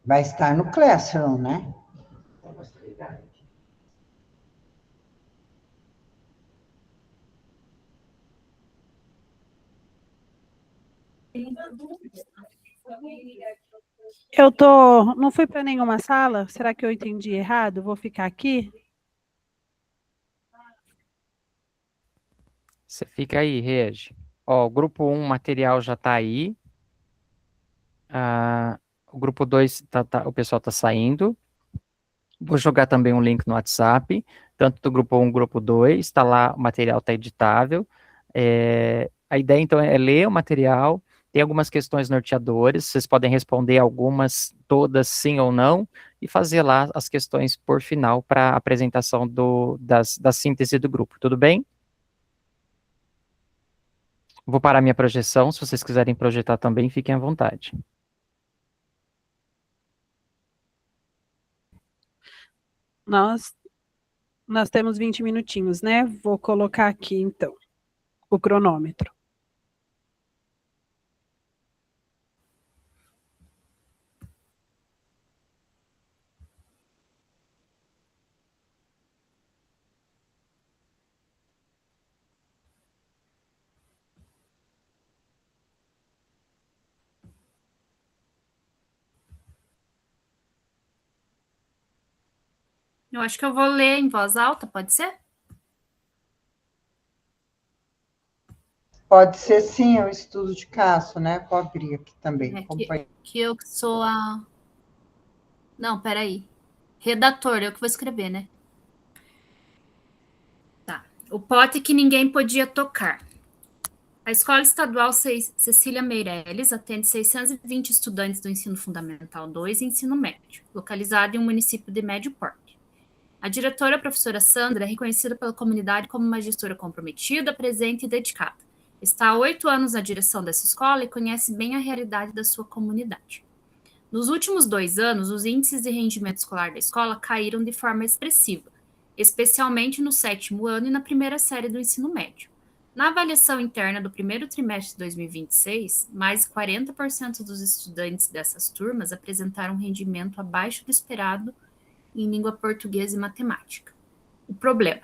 Vai estar no Classroom, né? Não fui para nenhuma sala? Será que eu entendi errado? Vou ficar aqui? Você fica aí, Regi. Ó, o grupo 1, material já está aí. O grupo 2, o pessoal está saindo. Vou jogar também um link no WhatsApp, tanto do grupo 1 grupo 2, está lá, o material está editável. A ideia, então, é ler o material, tem algumas questões norteadoras, vocês podem responder algumas, todas sim ou não, e fazer lá as questões por final para a apresentação da síntese do grupo, tudo bem? Vou parar minha projeção, se vocês quiserem projetar também, fiquem à vontade. Nós temos 20 minutinhos, né? Vou colocar aqui, então, o cronômetro. Eu acho que eu vou ler em voz alta, pode ser? Pode ser, sim, é um estudo de caso, né? Vou abrir aqui também. Que eu sou a... Não, peraí. Redator, eu que vou escrever, né? Tá. O pote que ninguém podia tocar. A Escola Estadual Cecília Meirelles atende 620 estudantes do Ensino Fundamental 2 e Ensino Médio, localizado em um município de médio porte. A diretora, a professora Sandra, é reconhecida pela comunidade como uma gestora comprometida, presente e dedicada. Está há 8 anos na direção dessa escola e conhece bem a realidade da sua comunidade. Nos últimos 2 anos, os índices de rendimento escolar da escola caíram de forma expressiva, especialmente no 7º ano e na primeira série do ensino médio. Na avaliação interna do primeiro trimestre de 2026, mais de 40% dos estudantes dessas turmas apresentaram um rendimento abaixo do esperado em língua portuguesa e matemática. O problema: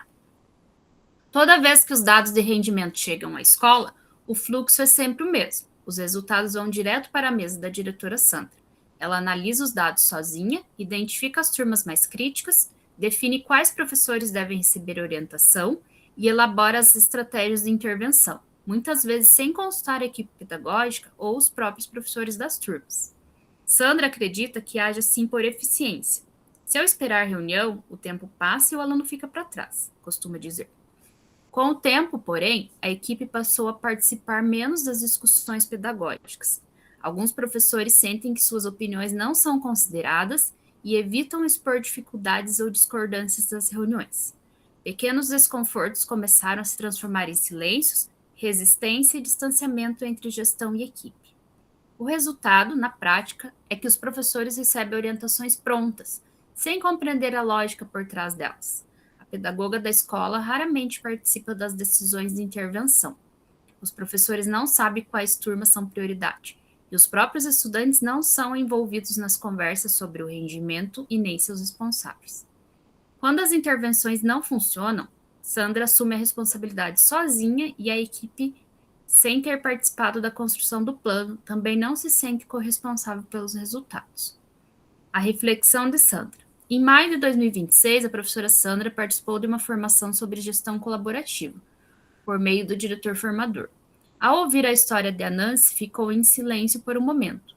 toda vez que os dados de rendimento chegam à escola, o fluxo é sempre o mesmo. Os resultados vão direto para a mesa da diretora Sandra. Ela analisa os dados sozinha, identifica as turmas mais críticas, define quais professores devem receber orientação e elabora as estratégias de intervenção, muitas vezes sem consultar a equipe pedagógica ou os próprios professores das turmas. Sandra acredita que age assim por eficiência. Se eu esperar a reunião, o tempo passa e o aluno fica para trás, costuma dizer. Com o tempo, porém, a equipe passou a participar menos das discussões pedagógicas. Alguns professores sentem que suas opiniões não são consideradas e evitam expor dificuldades ou discordâncias das reuniões. Pequenos desconfortos começaram a se transformar em silêncios, resistência e distanciamento entre gestão e equipe. O resultado, na prática, é que os professores recebem orientações prontas, sem compreender a lógica por trás delas. A pedagoga da escola raramente participa das decisões de intervenção. Os professores não sabem quais turmas são prioridade, e os próprios estudantes não são envolvidos nas conversas sobre o rendimento e nem seus responsáveis. Quando as intervenções não funcionam, Sandra assume a responsabilidade sozinha e a equipe, sem ter participado da construção do plano, também não se sente corresponsável pelos resultados. A reflexão de Sandra. Em maio de 2026, a professora Sandra participou de uma formação sobre gestão colaborativa, por meio do diretor formador. Ao ouvir a história de Anansi, ficou em silêncio por um momento.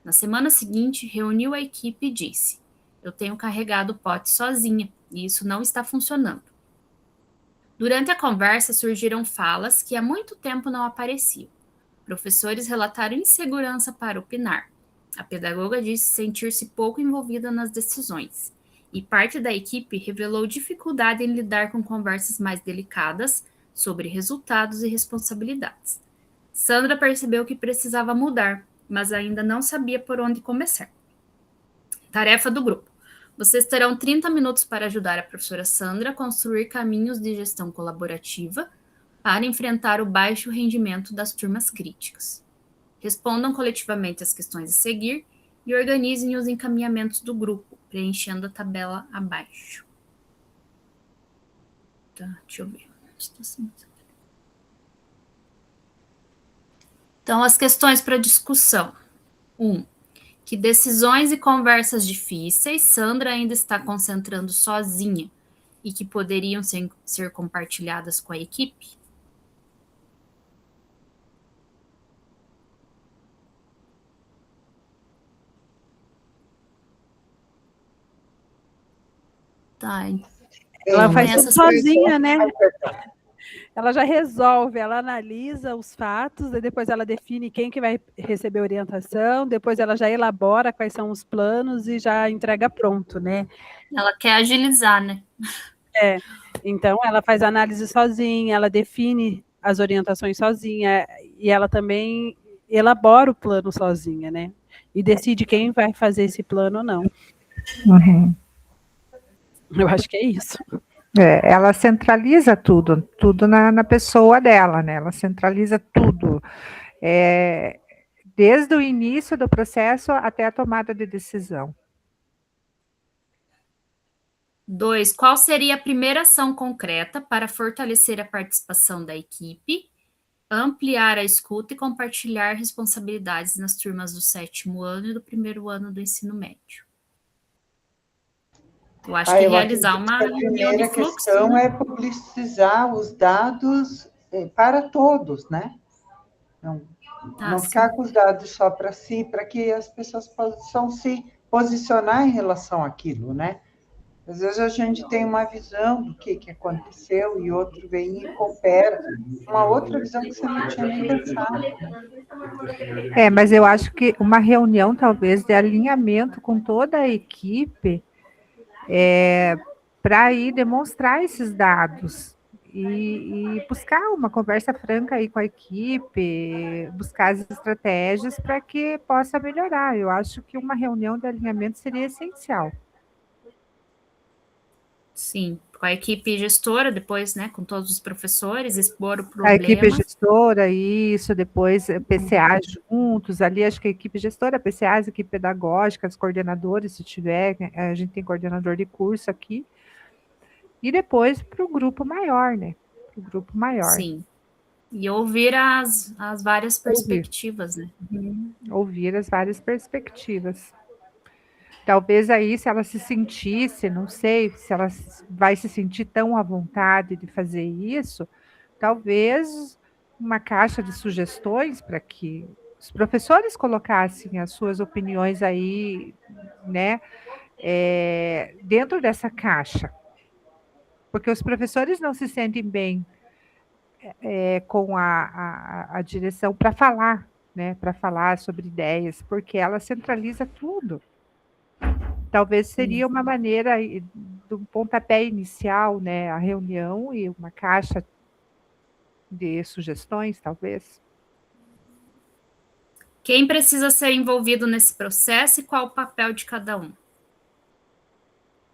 Na semana seguinte, reuniu a equipe e disse: "Eu tenho carregado o pote sozinha, e isso não está funcionando." Durante a conversa, surgiram falas que há muito tempo não apareciam. Professores relataram insegurança para opinar. A pedagoga disse sentir-se pouco envolvida nas decisões, e parte da equipe revelou dificuldade em lidar com conversas mais delicadas sobre resultados e responsabilidades. Sandra percebeu que precisava mudar, mas ainda não sabia por onde começar. Tarefa do grupo. Vocês terão 30 minutos para ajudar a professora Sandra a construir caminhos de gestão colaborativa para enfrentar o baixo rendimento das turmas críticas. Respondam coletivamente as questões a seguir e organizem os encaminhamentos do grupo, preenchendo a tabela abaixo. Tá, deixa eu ver. Então, as questões para discussão. 1. Que decisões e conversas difíceis Sandra ainda está concentrando sozinha e que poderiam ser compartilhadas com a equipe? Tá. Ela faz tudo sozinha, né? Perdão. Ela já resolve, ela analisa os fatos, e depois ela define quem que vai receber orientação, depois ela já elabora quais são os planos e já entrega pronto, né? Ela quer agilizar, né? Então ela faz a análise sozinha, ela define as orientações sozinha, e ela também elabora o plano sozinha, né? E decide quem vai fazer esse plano ou não. Uhum. Eu acho que é isso. Ela centraliza tudo na pessoa dela, né? Ela centraliza tudo, desde o início do processo até a tomada de decisão. 2. Qual seria a primeira ação concreta para fortalecer a participação da equipe, ampliar a escuta e compartilhar responsabilidades nas turmas do 7º ano e do 1º ano do ensino médio? Eu acho que realizar uma A reunião de primeira fluxo, questão né? é publicizar os dados para todos, né? Não ficar com os dados só para si, para que as pessoas possam se posicionar em relação àquilo, né? Às vezes a gente tem uma visão do que aconteceu e outro vem e coopera. Uma outra visão que você não tinha nem pensado. Mas eu acho que uma reunião, talvez, de alinhamento com toda a equipe, para ir demonstrar esses dados e buscar uma conversa franca aí com a equipe, buscar as estratégias para que possa melhorar. Eu acho que uma reunião de alinhamento seria essencial. Sim, com a equipe gestora, depois, né, com todos os professores, expor o problema. A equipe gestora, isso, depois PCA juntos, ali acho que a equipe gestora, PCA, a equipe pedagógica, os coordenadores, se tiver, a gente tem coordenador de curso aqui, e depois para o grupo maior, né? O grupo maior. Sim, e ouvir as várias perspectivas, né? Ouvir as várias perspectivas. Talvez aí, se ela se sentisse, não sei se ela vai se sentir tão à vontade de fazer isso, talvez uma caixa de sugestões para que os professores colocassem as suas opiniões aí, né, dentro dessa caixa. Porque os professores não se sentem bem com a direção para falar, né, para falar sobre ideias, porque ela centraliza tudo. Talvez seria uma maneira de um pontapé inicial, né, a reunião e uma caixa de sugestões, talvez. Quem precisa ser envolvido nesse processo e qual o papel de cada um?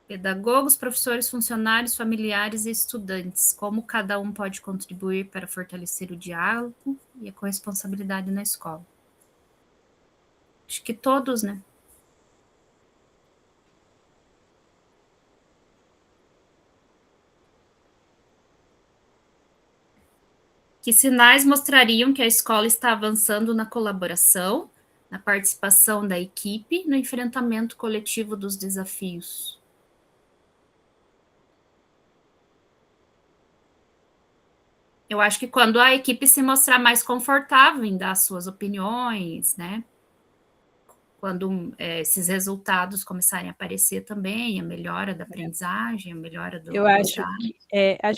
Pedagogos, professores, funcionários, familiares e estudantes. Como cada um pode contribuir para fortalecer o diálogo e a corresponsabilidade na escola? Acho que todos, né? Que sinais mostrariam que a escola está avançando na colaboração, na participação da equipe, no enfrentamento coletivo dos desafios? Eu acho que quando a equipe se mostrar mais confortável em dar suas opiniões, né? Quando esses resultados começarem a aparecer também, a melhora da aprendizagem, a melhora do... Eu acho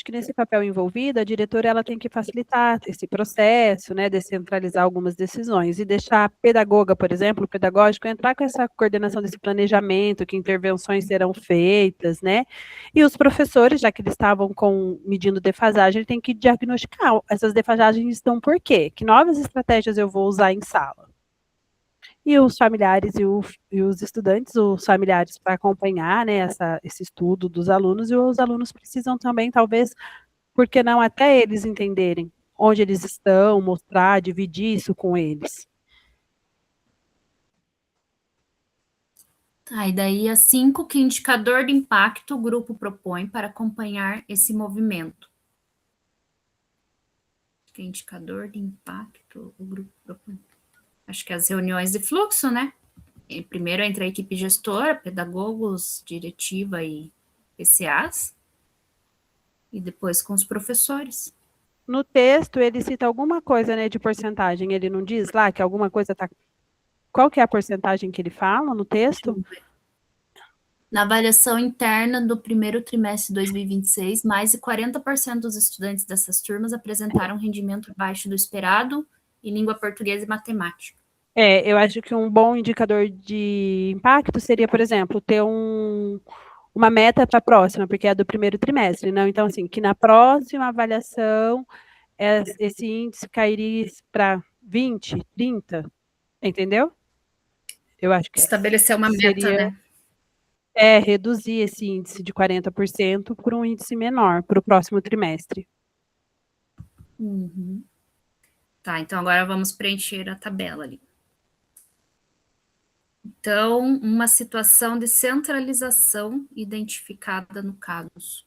que nesse papel envolvido, a diretora ela tem que facilitar esse processo, né, descentralizar algumas decisões e deixar a pedagoga, por exemplo, o pedagógico, entrar com essa coordenação desse planejamento, que intervenções serão feitas, né, e os professores, já que eles estavam medindo defasagem, tem que diagnosticar essas defasagens estão por quê? Que novas estratégias eu vou usar em sala? E os familiares e os estudantes, os familiares para acompanhar, né, esse estudo dos alunos, e os alunos precisam também, talvez, por que não até eles entenderem onde eles estão, mostrar, dividir isso com eles. Tá, e daí 5, que indicador de impacto o grupo propõe para acompanhar esse movimento? Que indicador de impacto o grupo propõe? Acho que as reuniões de fluxo, né? Primeiro entre a equipe gestora, pedagogos, diretiva e PCAs, e depois com os professores. No texto, ele cita alguma coisa, né, de porcentagem, ele não diz lá que alguma coisa está... Qual que é a porcentagem que ele fala no texto? Na avaliação interna do primeiro trimestre de 2026, mais de 40% dos estudantes dessas turmas apresentaram rendimento abaixo do esperado em língua portuguesa e matemática. Eu acho que um bom indicador de impacto seria, por exemplo, ter uma meta para a próxima, porque é do primeiro trimestre, não? Então, assim, que na próxima avaliação esse índice cairia para 20, 30, entendeu? Eu acho que estabelecer uma seria, meta, né? Reduzir esse índice de 40% por um índice menor para o próximo trimestre. Uhum. Tá, então agora vamos preencher a tabela ali. Então, uma situação de centralização identificada no caso.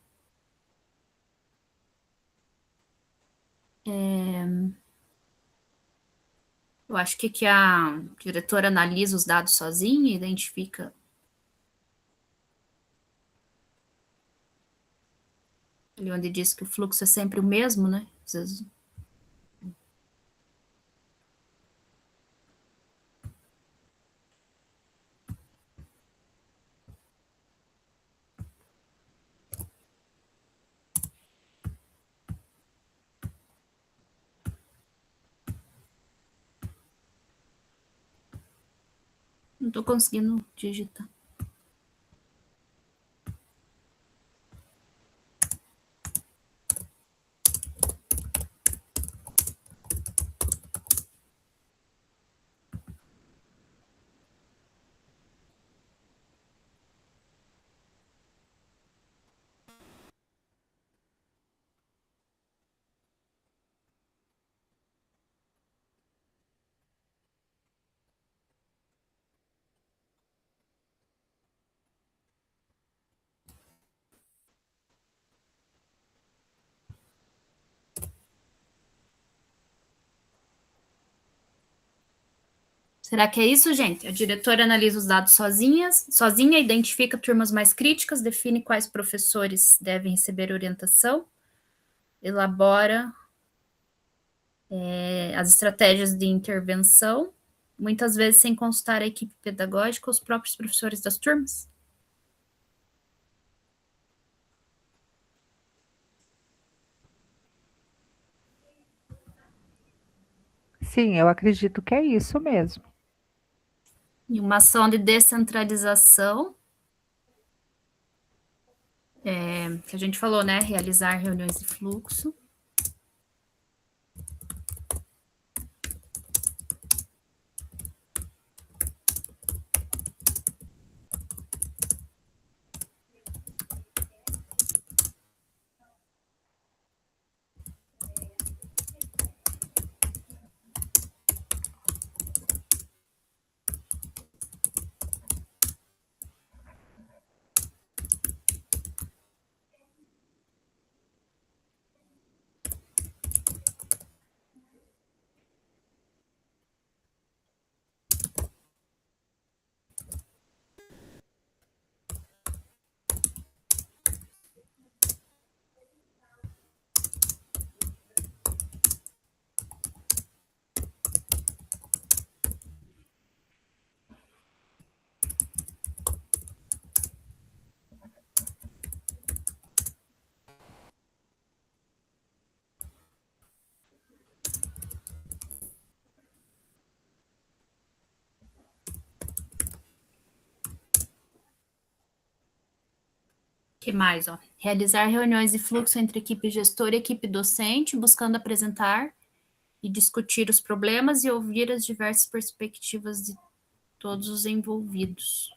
Eu acho que a diretora analisa os dados sozinha e identifica. Ali onde diz que o fluxo é sempre o mesmo, né? Às vezes. Não estou conseguindo digitar. Será que é isso, gente? A diretora analisa os dados sozinha identifica turmas mais críticas, define quais professores devem receber orientação, elabora as estratégias de intervenção, muitas vezes sem consultar a equipe pedagógica ou os próprios professores das turmas. Sim, eu acredito que é isso mesmo. E uma ação de descentralização, que a gente falou, né? Realizar reuniões de fluxo. Que mais, ó? Realizar reuniões de fluxo entre equipe gestora e equipe docente, buscando apresentar e discutir os problemas e ouvir as diversas perspectivas de todos os envolvidos.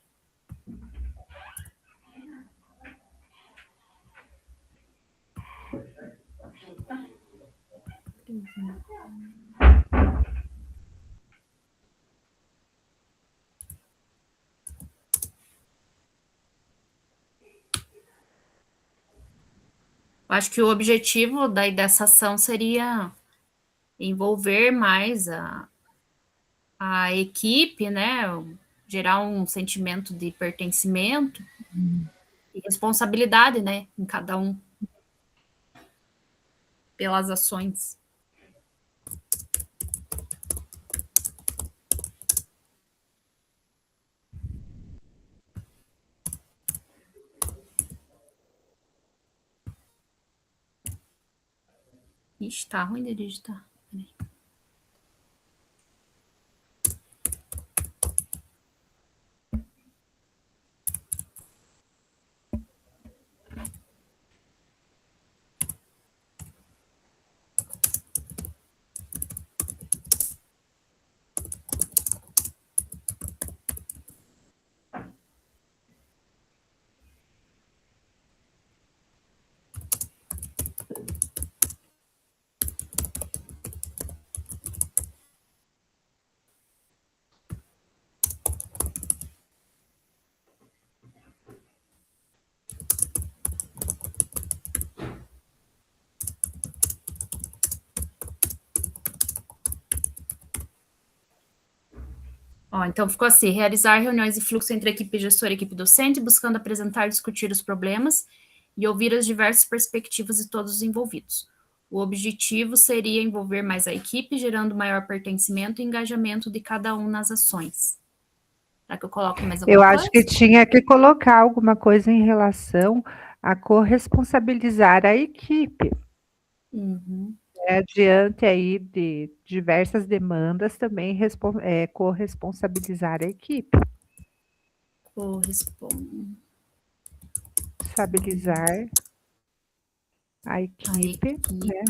Eu acho que o objetivo dessa ação seria envolver mais a equipe, né? Gerar um sentimento de pertencimento e responsabilidade, né? Em cada um pelas ações. Ixi, tá ruim de digitar. Peraí. Ó, então ficou assim: realizar reuniões de fluxo entre a equipe gestora e a equipe docente, buscando apresentar e discutir os problemas e ouvir as diversas perspectivas de todos os envolvidos. O objetivo seria envolver mais a equipe, gerando maior pertencimento e engajamento de cada um nas ações. Será que eu coloco mais alguma Eu coisa? acho que tinha que colocar alguma coisa em relação a corresponsabilizar a equipe. Uhum. Diante aí de diversas demandas, também corresponsabilizar a equipe. Estabilizar a equipe, né?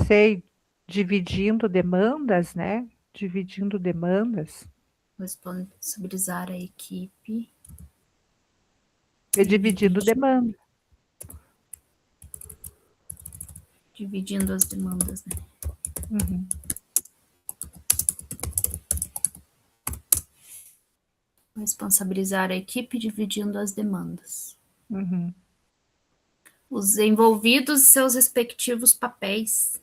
Sei, dividindo demandas, né? Dividindo demandas. Responsabilizar a equipe. E dividindo demanda. Dividindo as demandas, né? Uhum. Responsabilizar a equipe dividindo as demandas. Uhum. Os envolvidos e seus respectivos papéis.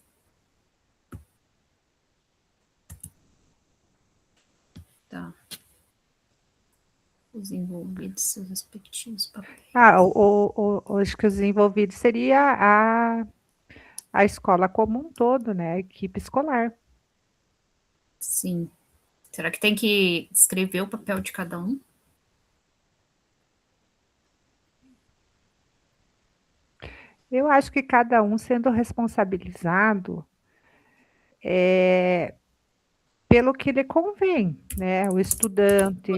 Tá. Os envolvidos e seus respectivos papéis. Acho que os envolvidos seria a escola como um todo, né? A equipe escolar. Sim. Será que tem que descrever o papel de cada um? Eu acho que cada um sendo responsabilizado pelo que lhe convém, né? O estudante,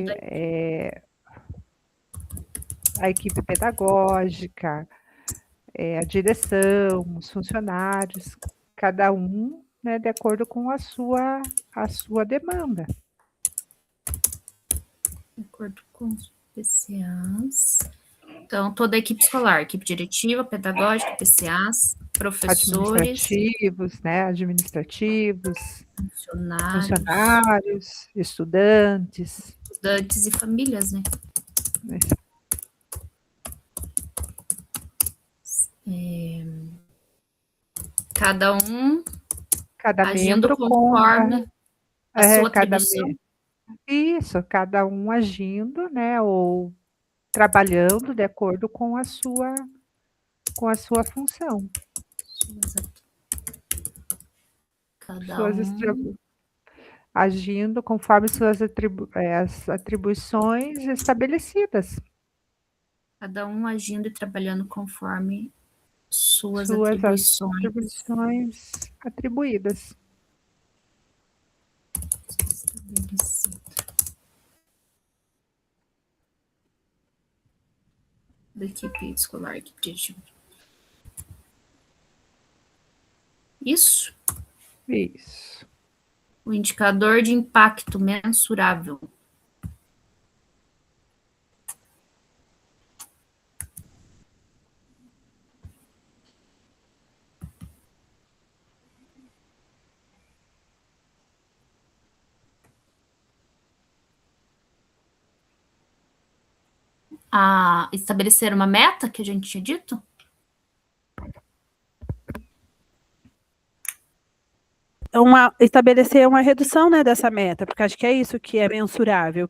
a equipe pedagógica, a direção, os funcionários, cada um, né, de acordo com a sua demanda. De acordo com os PCAs. Então, toda a equipe escolar, equipe diretiva, pedagógica, PCAs, professores, Administrativos, funcionários, estudantes e famílias, né? Cada um agindo membro conforme a sua atribuição. Isso, cada um agindo, né, ou trabalhando de acordo com a sua função. Cada um agindo conforme as atribuições estabelecidas. Cada um agindo e trabalhando conforme suas atribuições atribuídas. Da equipe escolar, equipe diretiva. Isso? Isso. O indicador de impacto mensurável. Estabelecer uma meta que a gente tinha dito? Estabelecer uma redução, né, dessa meta, porque acho que é isso que é mensurável,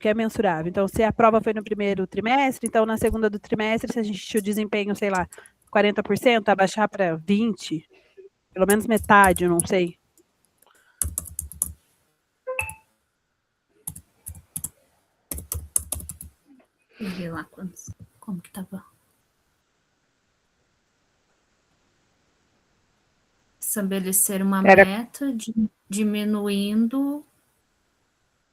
Então, se a prova foi no primeiro trimestre, então na segunda do trimestre, se a gente tinha o desempenho, sei lá, 40%, abaixar para 20%, pelo menos metade, eu não sei. Deixa eu ver lá como que estava. Estabelecer uma Era- meta diminuindo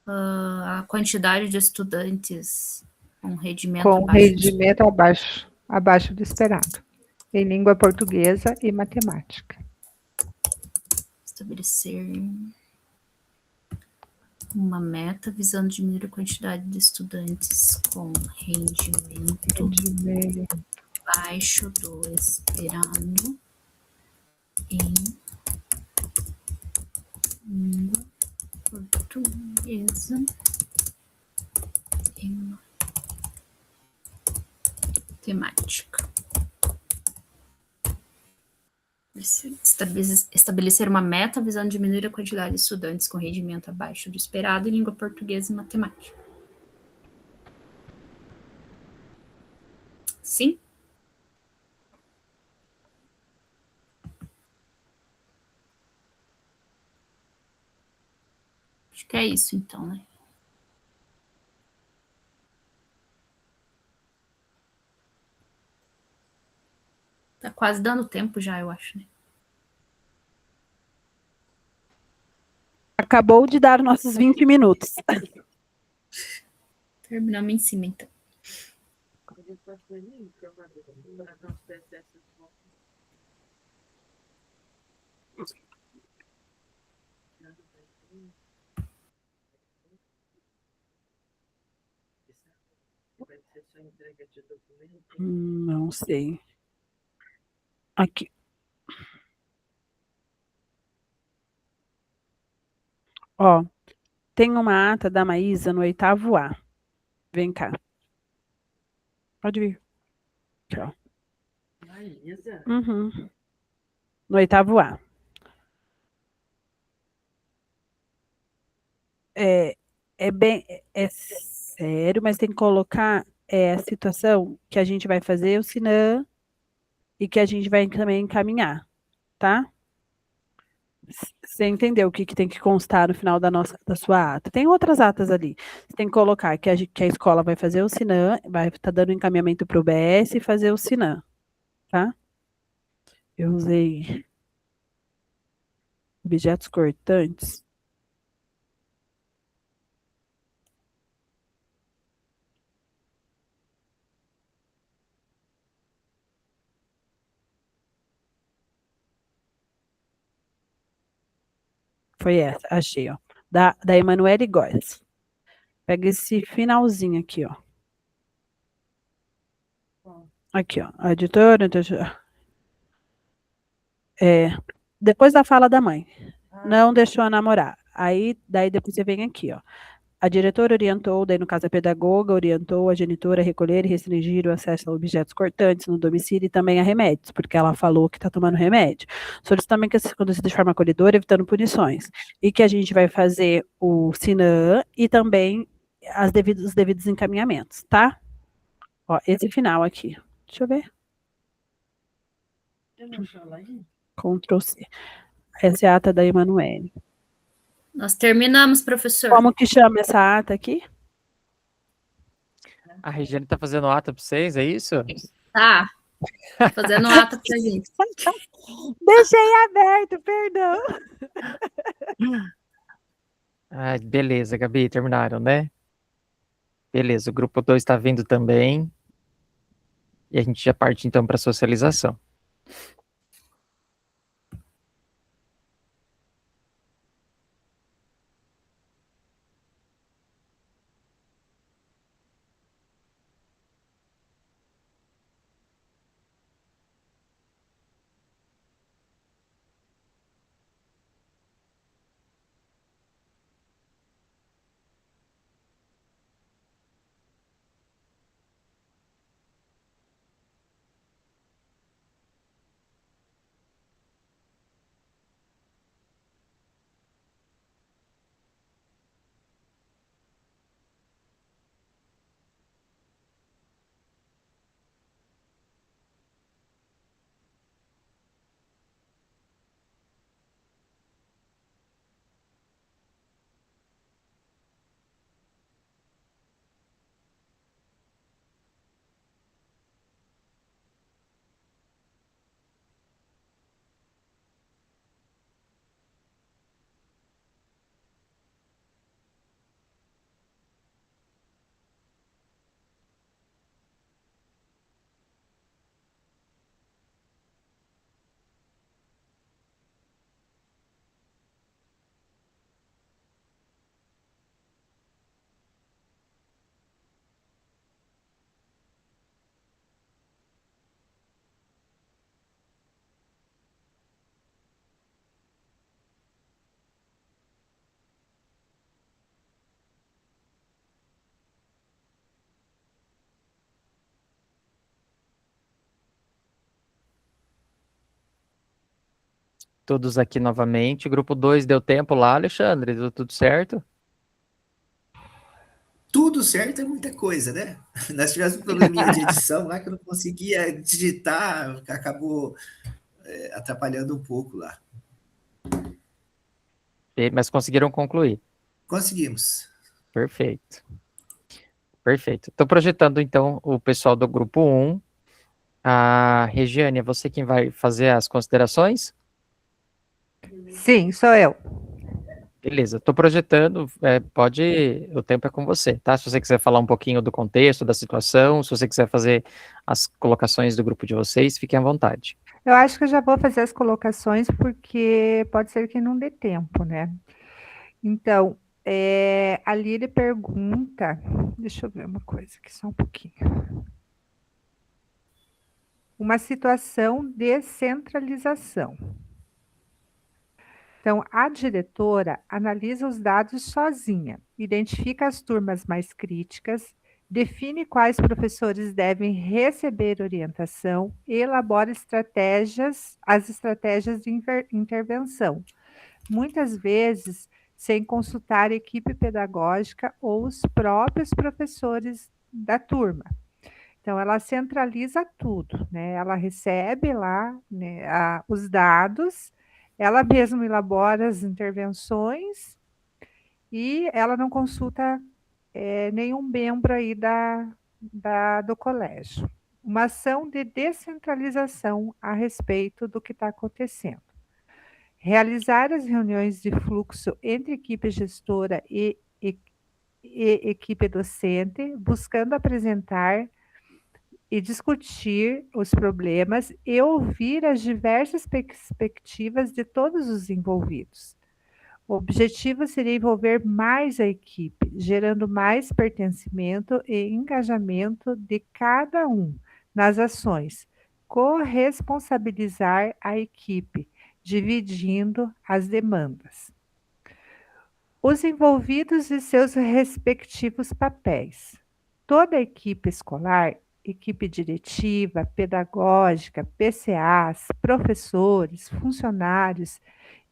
a quantidade de estudantes com rendimento Com abaixo rendimento abaixo do esperado, em língua portuguesa e matemática. estabelecer uma meta visando diminuir a quantidade de estudantes com rendimento abaixo do esperado em língua portuguesa e matemática. Estabelecer uma meta visando diminuir a quantidade de estudantes com rendimento abaixo do esperado em língua portuguesa e matemática. Sim? Acho que é isso, então, né? Tá quase dando tempo já, eu acho, né? Acabou de dar nossos 20 minutos. Terminamos em cima, então. Não sei. Aqui. Ó, tem uma ata da Maísa no 8º A. Vem cá. Pode vir. Aqui, ó. Uhum. No 8º A. É sério, mas tem que colocar a situação que a gente vai fazer o Sinan e que a gente vai também encaminhar, tá? Você entendeu o que tem que constar no final da sua ata. Tem outras atas ali. Você tem que colocar que a escola vai fazer o Sinan, vai estar dando encaminhamento para o BS e fazer o Sinan, tá? Eu usei objetos cortantes. Foi essa, achei, ó. Da Emanuele Góes. Pega esse finalzinho aqui, ó. Aqui, ó. A editora. Depois da fala da mãe. Não deixou a namorar. Daí depois você vem aqui, ó. A diretora orientou, daí no caso a pedagoga, orientou a genitora a recolher e restringir o acesso a objetos cortantes no domicílio e também a remédios, porque ela falou que está tomando remédio. Solicito também que se conduza de forma acolhedora, evitando punições. E que a gente vai fazer o SINAM e também os devidos encaminhamentos, tá? Ó, esse final aqui. Deixa eu ver. Ctrl C. Essa é a ata da Emanuele. Nós terminamos, professor. Como que chama essa ata aqui? A Regiane está fazendo ata para vocês, é isso? Tá. Fazendo ata pra gente. Deixei aberto, perdão. Ah, beleza, Gabi, terminaram, né? Beleza, o grupo 2 está vindo também. E a gente já parte então para a socialização. todos aqui novamente. Grupo 2 deu tempo lá, Alexandre? Deu tudo certo? Tudo certo é muita coisa, né? Nós tivemos um probleminha de edição lá que eu não conseguia digitar, acabou atrapalhando um pouco lá. Mas conseguiram concluir? Conseguimos. Perfeito. Perfeito. Estou projetando, então, o pessoal do grupo 1. A Regiane, é você quem vai fazer as considerações? Sim, sou eu. Beleza, estou projetando, o tempo é com você, tá? Se você quiser falar um pouquinho do contexto, da situação, se você quiser fazer as colocações do grupo de vocês, fiquem à vontade. Eu acho que eu já vou fazer as colocações, porque pode ser que não dê tempo, né? Então, ali ele pergunta, deixa eu ver uma coisa aqui, só um pouquinho. Uma situação de centralização. Então, a diretora analisa os dados sozinha, identifica as turmas mais críticas, define quais professores devem receber orientação e elabora as estratégias de intervenção, muitas vezes sem consultar a equipe pedagógica ou os próprios professores da turma. Então, ela centraliza tudo, né? Ela recebe lá, né, os dados, ela mesma elabora as intervenções e ela não consulta nenhum membro aí do colégio. Uma ação de descentralização a respeito do que está acontecendo. Realizar as reuniões de fluxo entre equipe gestora e equipe docente, buscando apresentar e discutir os problemas e ouvir as diversas perspectivas de todos os envolvidos. O objetivo seria envolver mais a equipe, gerando mais pertencimento e engajamento de cada um nas ações, corresponsabilizar a equipe, dividindo as demandas. Os envolvidos e seus respectivos papéis. Toda a equipe escolar, equipe diretiva, pedagógica, PCAs, professores, funcionários,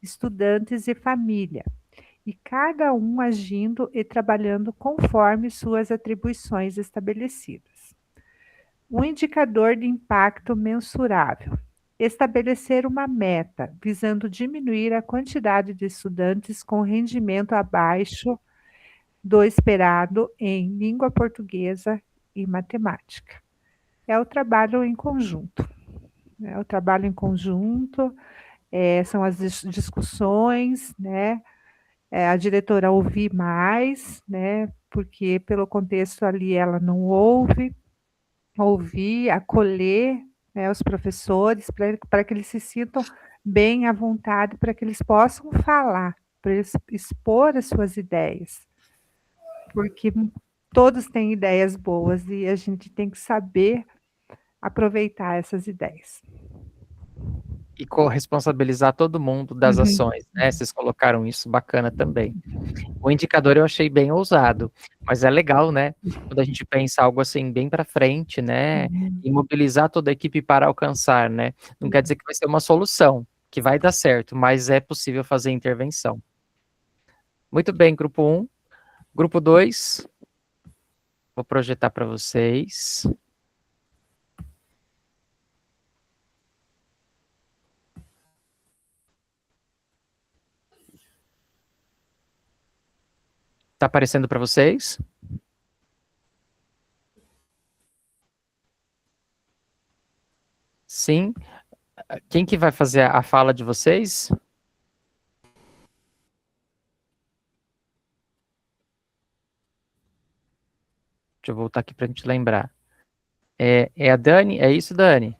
estudantes e família, e cada um agindo e trabalhando conforme suas atribuições estabelecidas. Um indicador de impacto mensurável. Estabelecer uma meta visando diminuir a quantidade de estudantes com rendimento abaixo do esperado em língua portuguesa e matemática. É o trabalho em conjunto. São as discussões, né? A diretora ouvir mais, né? Porque pelo contexto ali ela não ouve, ouvir, acolher, né, os professores, para que eles se sintam bem à vontade, para que eles possam falar, para eles expor as suas ideias. Porque todos têm ideias boas e a gente tem que saber aproveitar essas ideias. E corresponsabilizar todo mundo das ações, né? Vocês colocaram isso, bacana também. O indicador eu achei bem ousado, mas é legal, né? Quando a gente pensa algo assim bem para frente, né? E mobilizar toda a equipe para alcançar, né? Não quer dizer que vai ser uma solução, que vai dar certo, mas é possível fazer intervenção. Muito bem, grupo 1. Grupo 2, vou projetar para vocês. Está aparecendo para vocês? Sim. Quem que vai fazer a fala de vocês? Deixa eu voltar aqui para a gente lembrar. É a Dani? É isso, Dani?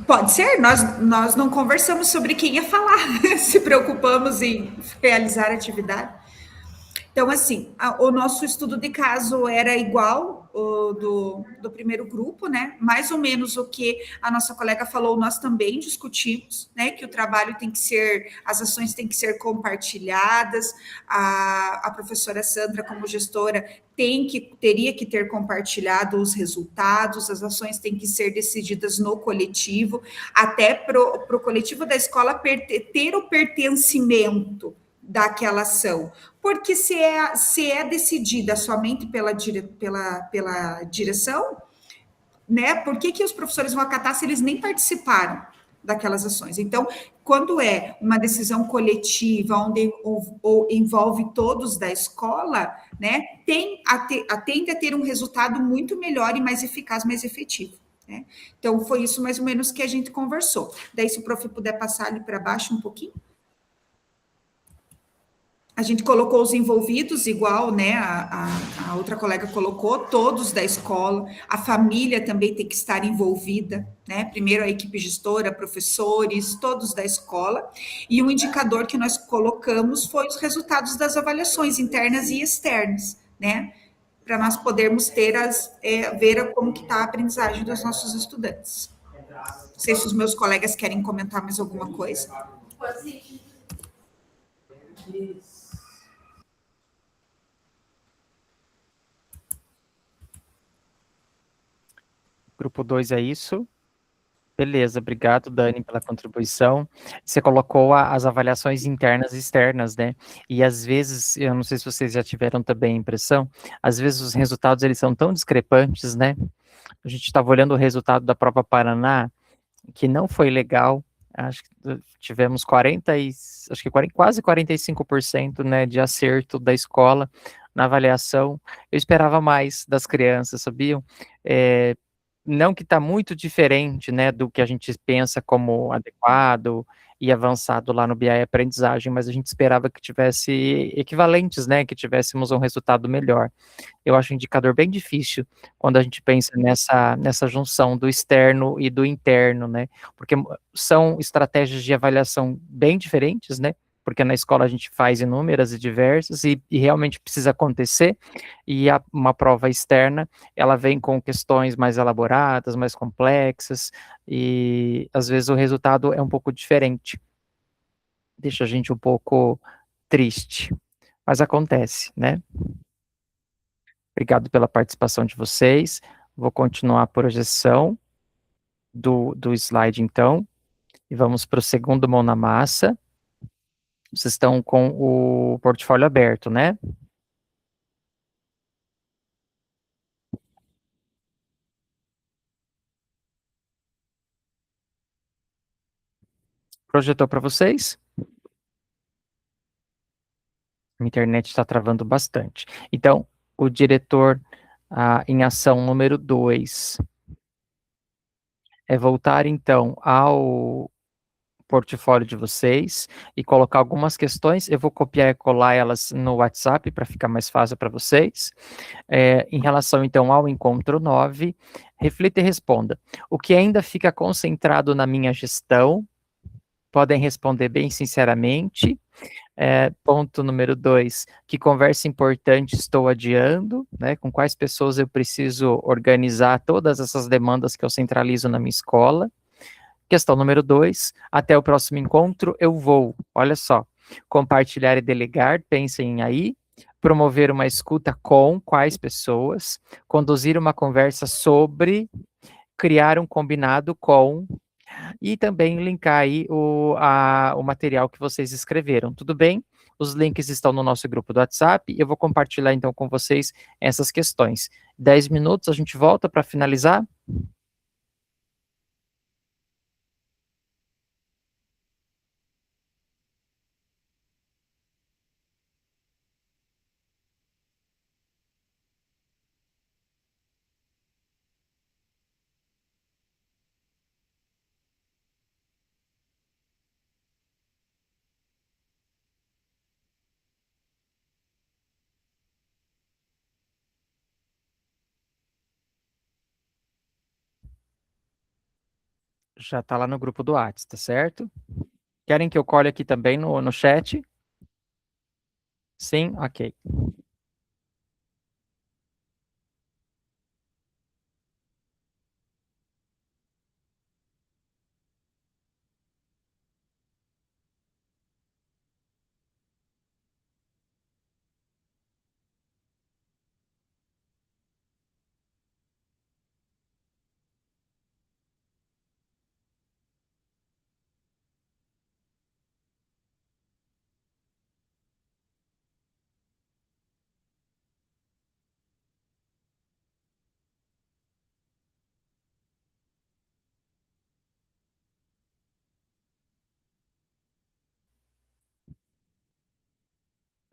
Pode ser, nós não conversamos sobre quem ia falar, se preocupamos em realizar a atividade. Então, assim, o nosso estudo de caso era igual do primeiro grupo, né? Mais ou menos o que a nossa colega falou, nós também discutimos, né? Que o trabalho tem que ser, as ações têm que ser compartilhadas, a professora Sandra, como gestora, teria que ter compartilhado os resultados, as ações têm que ser decididas no coletivo, até para o coletivo da escola ter o pertencimento daquela ação. Porque se é decidida somente pela direção, né? Por que os professores vão acatar se eles nem participaram daquelas ações? Então, quando é uma decisão coletiva, onde ou envolve todos da escola, né, tende a ter um resultado muito melhor e mais eficaz, mais efetivo. Né? Então, foi isso mais ou menos que a gente conversou. Daí, se o prof puder passar ali para baixo um pouquinho. A gente colocou os envolvidos, igual, né, a outra colega colocou, todos da escola, a família também tem que estar envolvida, né, primeiro a equipe gestora, professores, todos da escola, e um indicador que nós colocamos foi os resultados das avaliações internas e externas, né, para nós podermos ver como que está a aprendizagem dos nossos estudantes. Não sei se os meus colegas querem comentar mais alguma coisa. Grupo 2 é isso. Beleza, obrigado, Dani, pela contribuição. Você colocou as avaliações internas e externas, né? E às vezes, eu não sei se vocês já tiveram também a impressão, às vezes os resultados eles são tão discrepantes, né? A gente estava olhando o resultado da prova Paraná, que não foi legal. Acho que tivemos quase 45%, né, de acerto da escola na avaliação. Eu esperava mais das crianças, sabiam? Não que está muito diferente, né, do que a gente pensa como adequado e avançado lá no BI Aprendizagem, mas a gente esperava que tivesse equivalentes, né, que tivéssemos um resultado melhor. Eu acho um indicador bem difícil quando a gente pensa nessa junção do externo e do interno, né, porque são estratégias de avaliação bem diferentes, né, porque na escola a gente faz inúmeras e diversas, e realmente precisa acontecer, e uma prova externa, ela vem com questões mais elaboradas, mais complexas, e às vezes o resultado é um pouco diferente. Deixa a gente um pouco triste, mas acontece, né? Obrigado pela participação de vocês. Vou continuar a projeção do slide, então, e vamos para o segundo mão na massa. Vocês estão com o portfólio aberto, né? Projetou para vocês? A internet está travando bastante. Então, o diretor em ação número 2 é voltar, então, ao portfólio de vocês e colocar algumas questões. Eu vou copiar e colar elas no WhatsApp para ficar mais fácil para vocês. Em relação, então, ao encontro 9, reflita e responda. O que ainda fica concentrado na minha gestão? Podem responder bem sinceramente. Ponto número 2, que conversa importante estou adiando, né? Com quais pessoas eu preciso organizar todas essas demandas que eu centralizo na minha escola. Questão número 2, até o próximo encontro eu vou, olha só, compartilhar e delegar, pensem aí, promover uma escuta com quais pessoas, conduzir uma conversa sobre, criar um combinado com, e também linkar aí o material que vocês escreveram, tudo bem? Os links estão no nosso grupo do WhatsApp, eu vou compartilhar então com vocês essas questões. 10 minutos, a gente volta para finalizar? Já está lá no grupo do WhatsApp, tá certo? Querem que eu colhe aqui também no chat? Sim? Ok.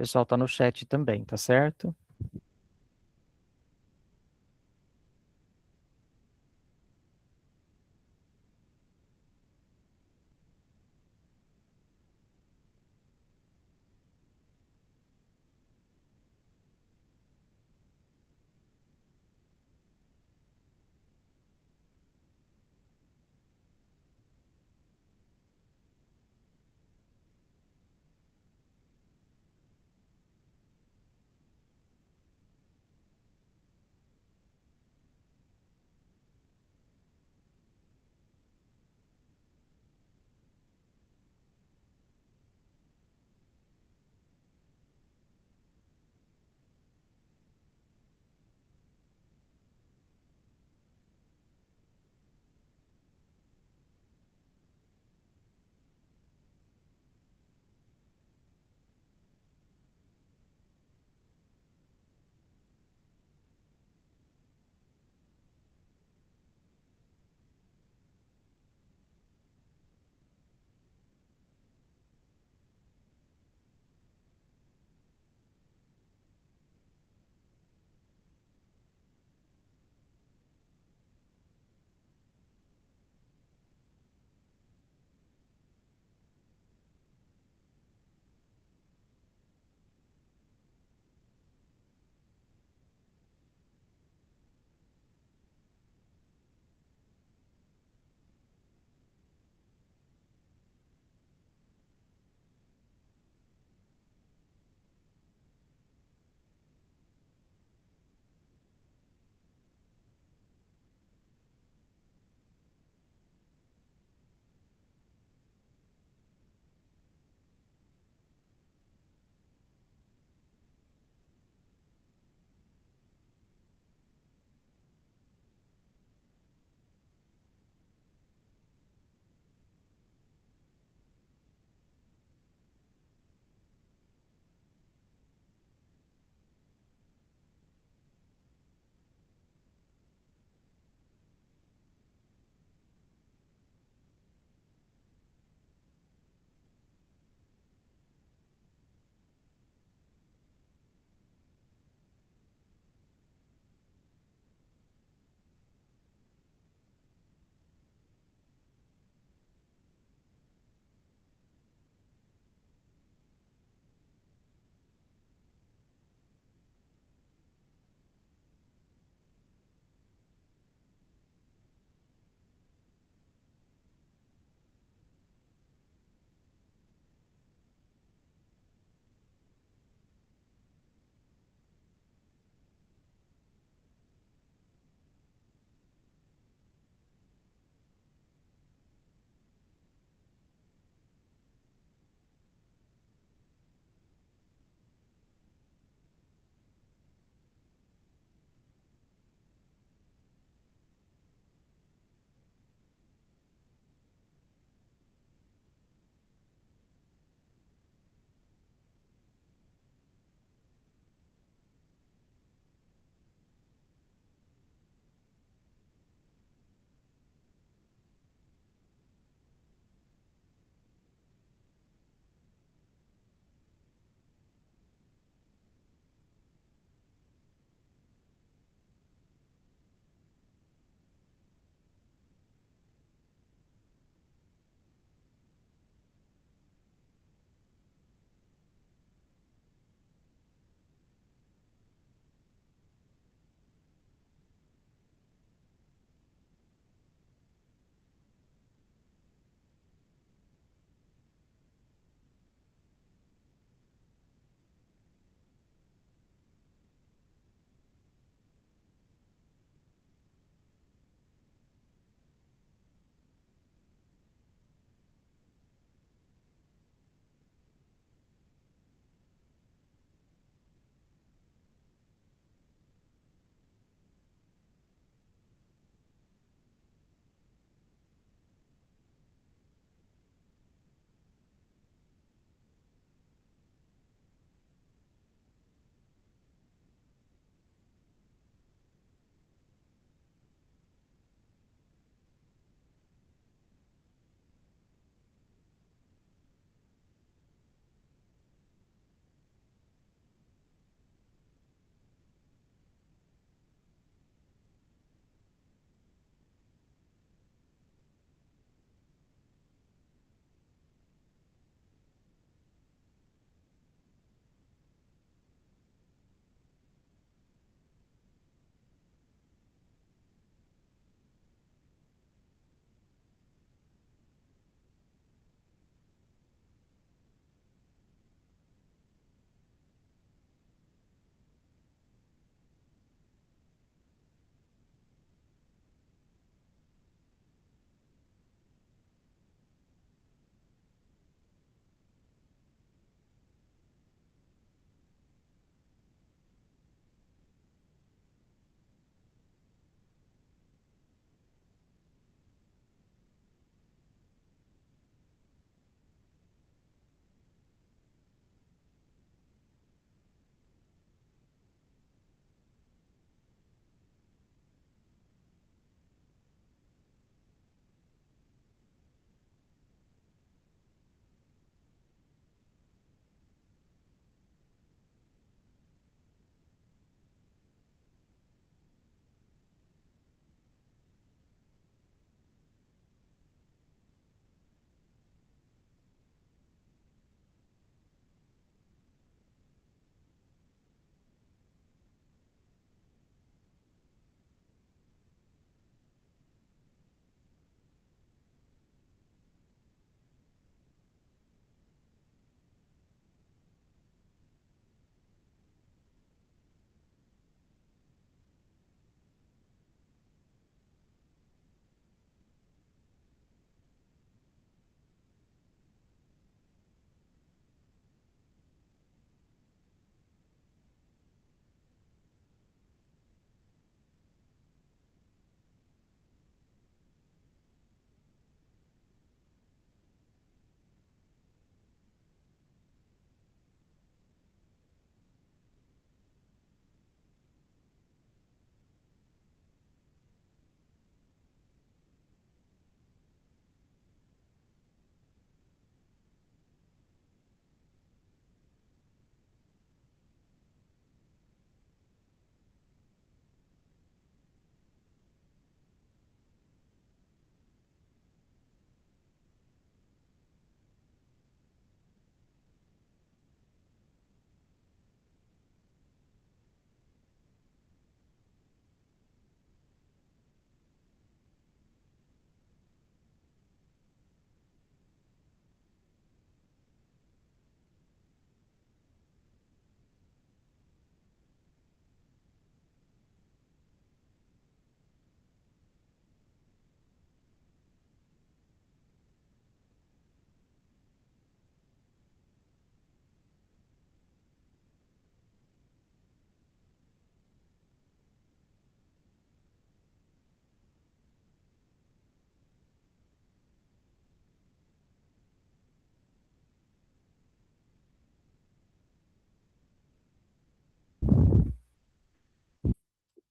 pessoal está no chat também, tá certo?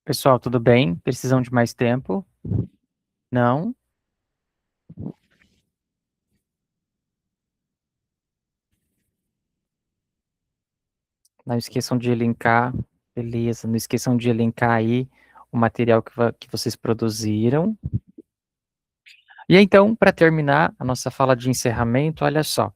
Pessoal, tudo bem? Precisam de mais tempo? Não? Não esqueçam de linkar, beleza, não esqueçam de linkar aí o material que vocês produziram. E então, para terminar a nossa fala de encerramento, olha só.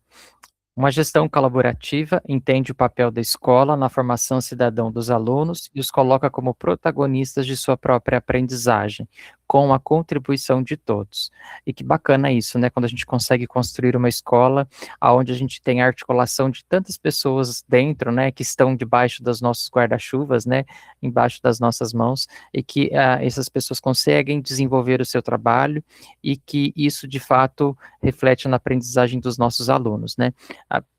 Uma gestão colaborativa entende o papel da escola na formação cidadã dos alunos e os coloca como protagonistas de sua própria aprendizagem, com a contribuição de todos. E que bacana isso, né? Quando a gente consegue construir uma escola onde a gente tem a articulação de tantas pessoas dentro, né? Que estão debaixo dos nossos guarda-chuvas, né? Embaixo das nossas mãos, e que essas pessoas conseguem desenvolver o seu trabalho e que isso, de fato, reflete na aprendizagem dos nossos alunos, né?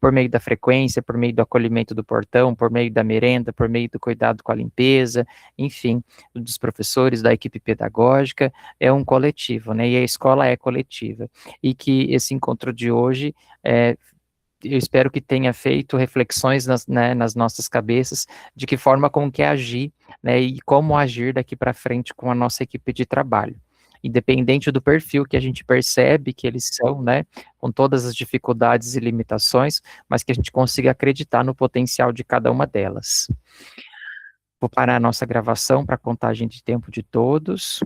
Por meio da frequência, por meio do acolhimento do portão, por meio da merenda, por meio do cuidado com a limpeza, enfim, dos professores, da equipe pedagógica, é um coletivo, né, e a escola é coletiva, e que esse encontro de hoje, eu espero que tenha feito reflexões nas nossas cabeças, de que forma como que agir, né, e como agir daqui para frente com a nossa equipe de trabalho. Independente do perfil que a gente percebe que eles são, né, com todas as dificuldades e limitações, mas que a gente consiga acreditar no potencial de cada uma delas. Vou parar a nossa gravação para a contagem de tempo de todos.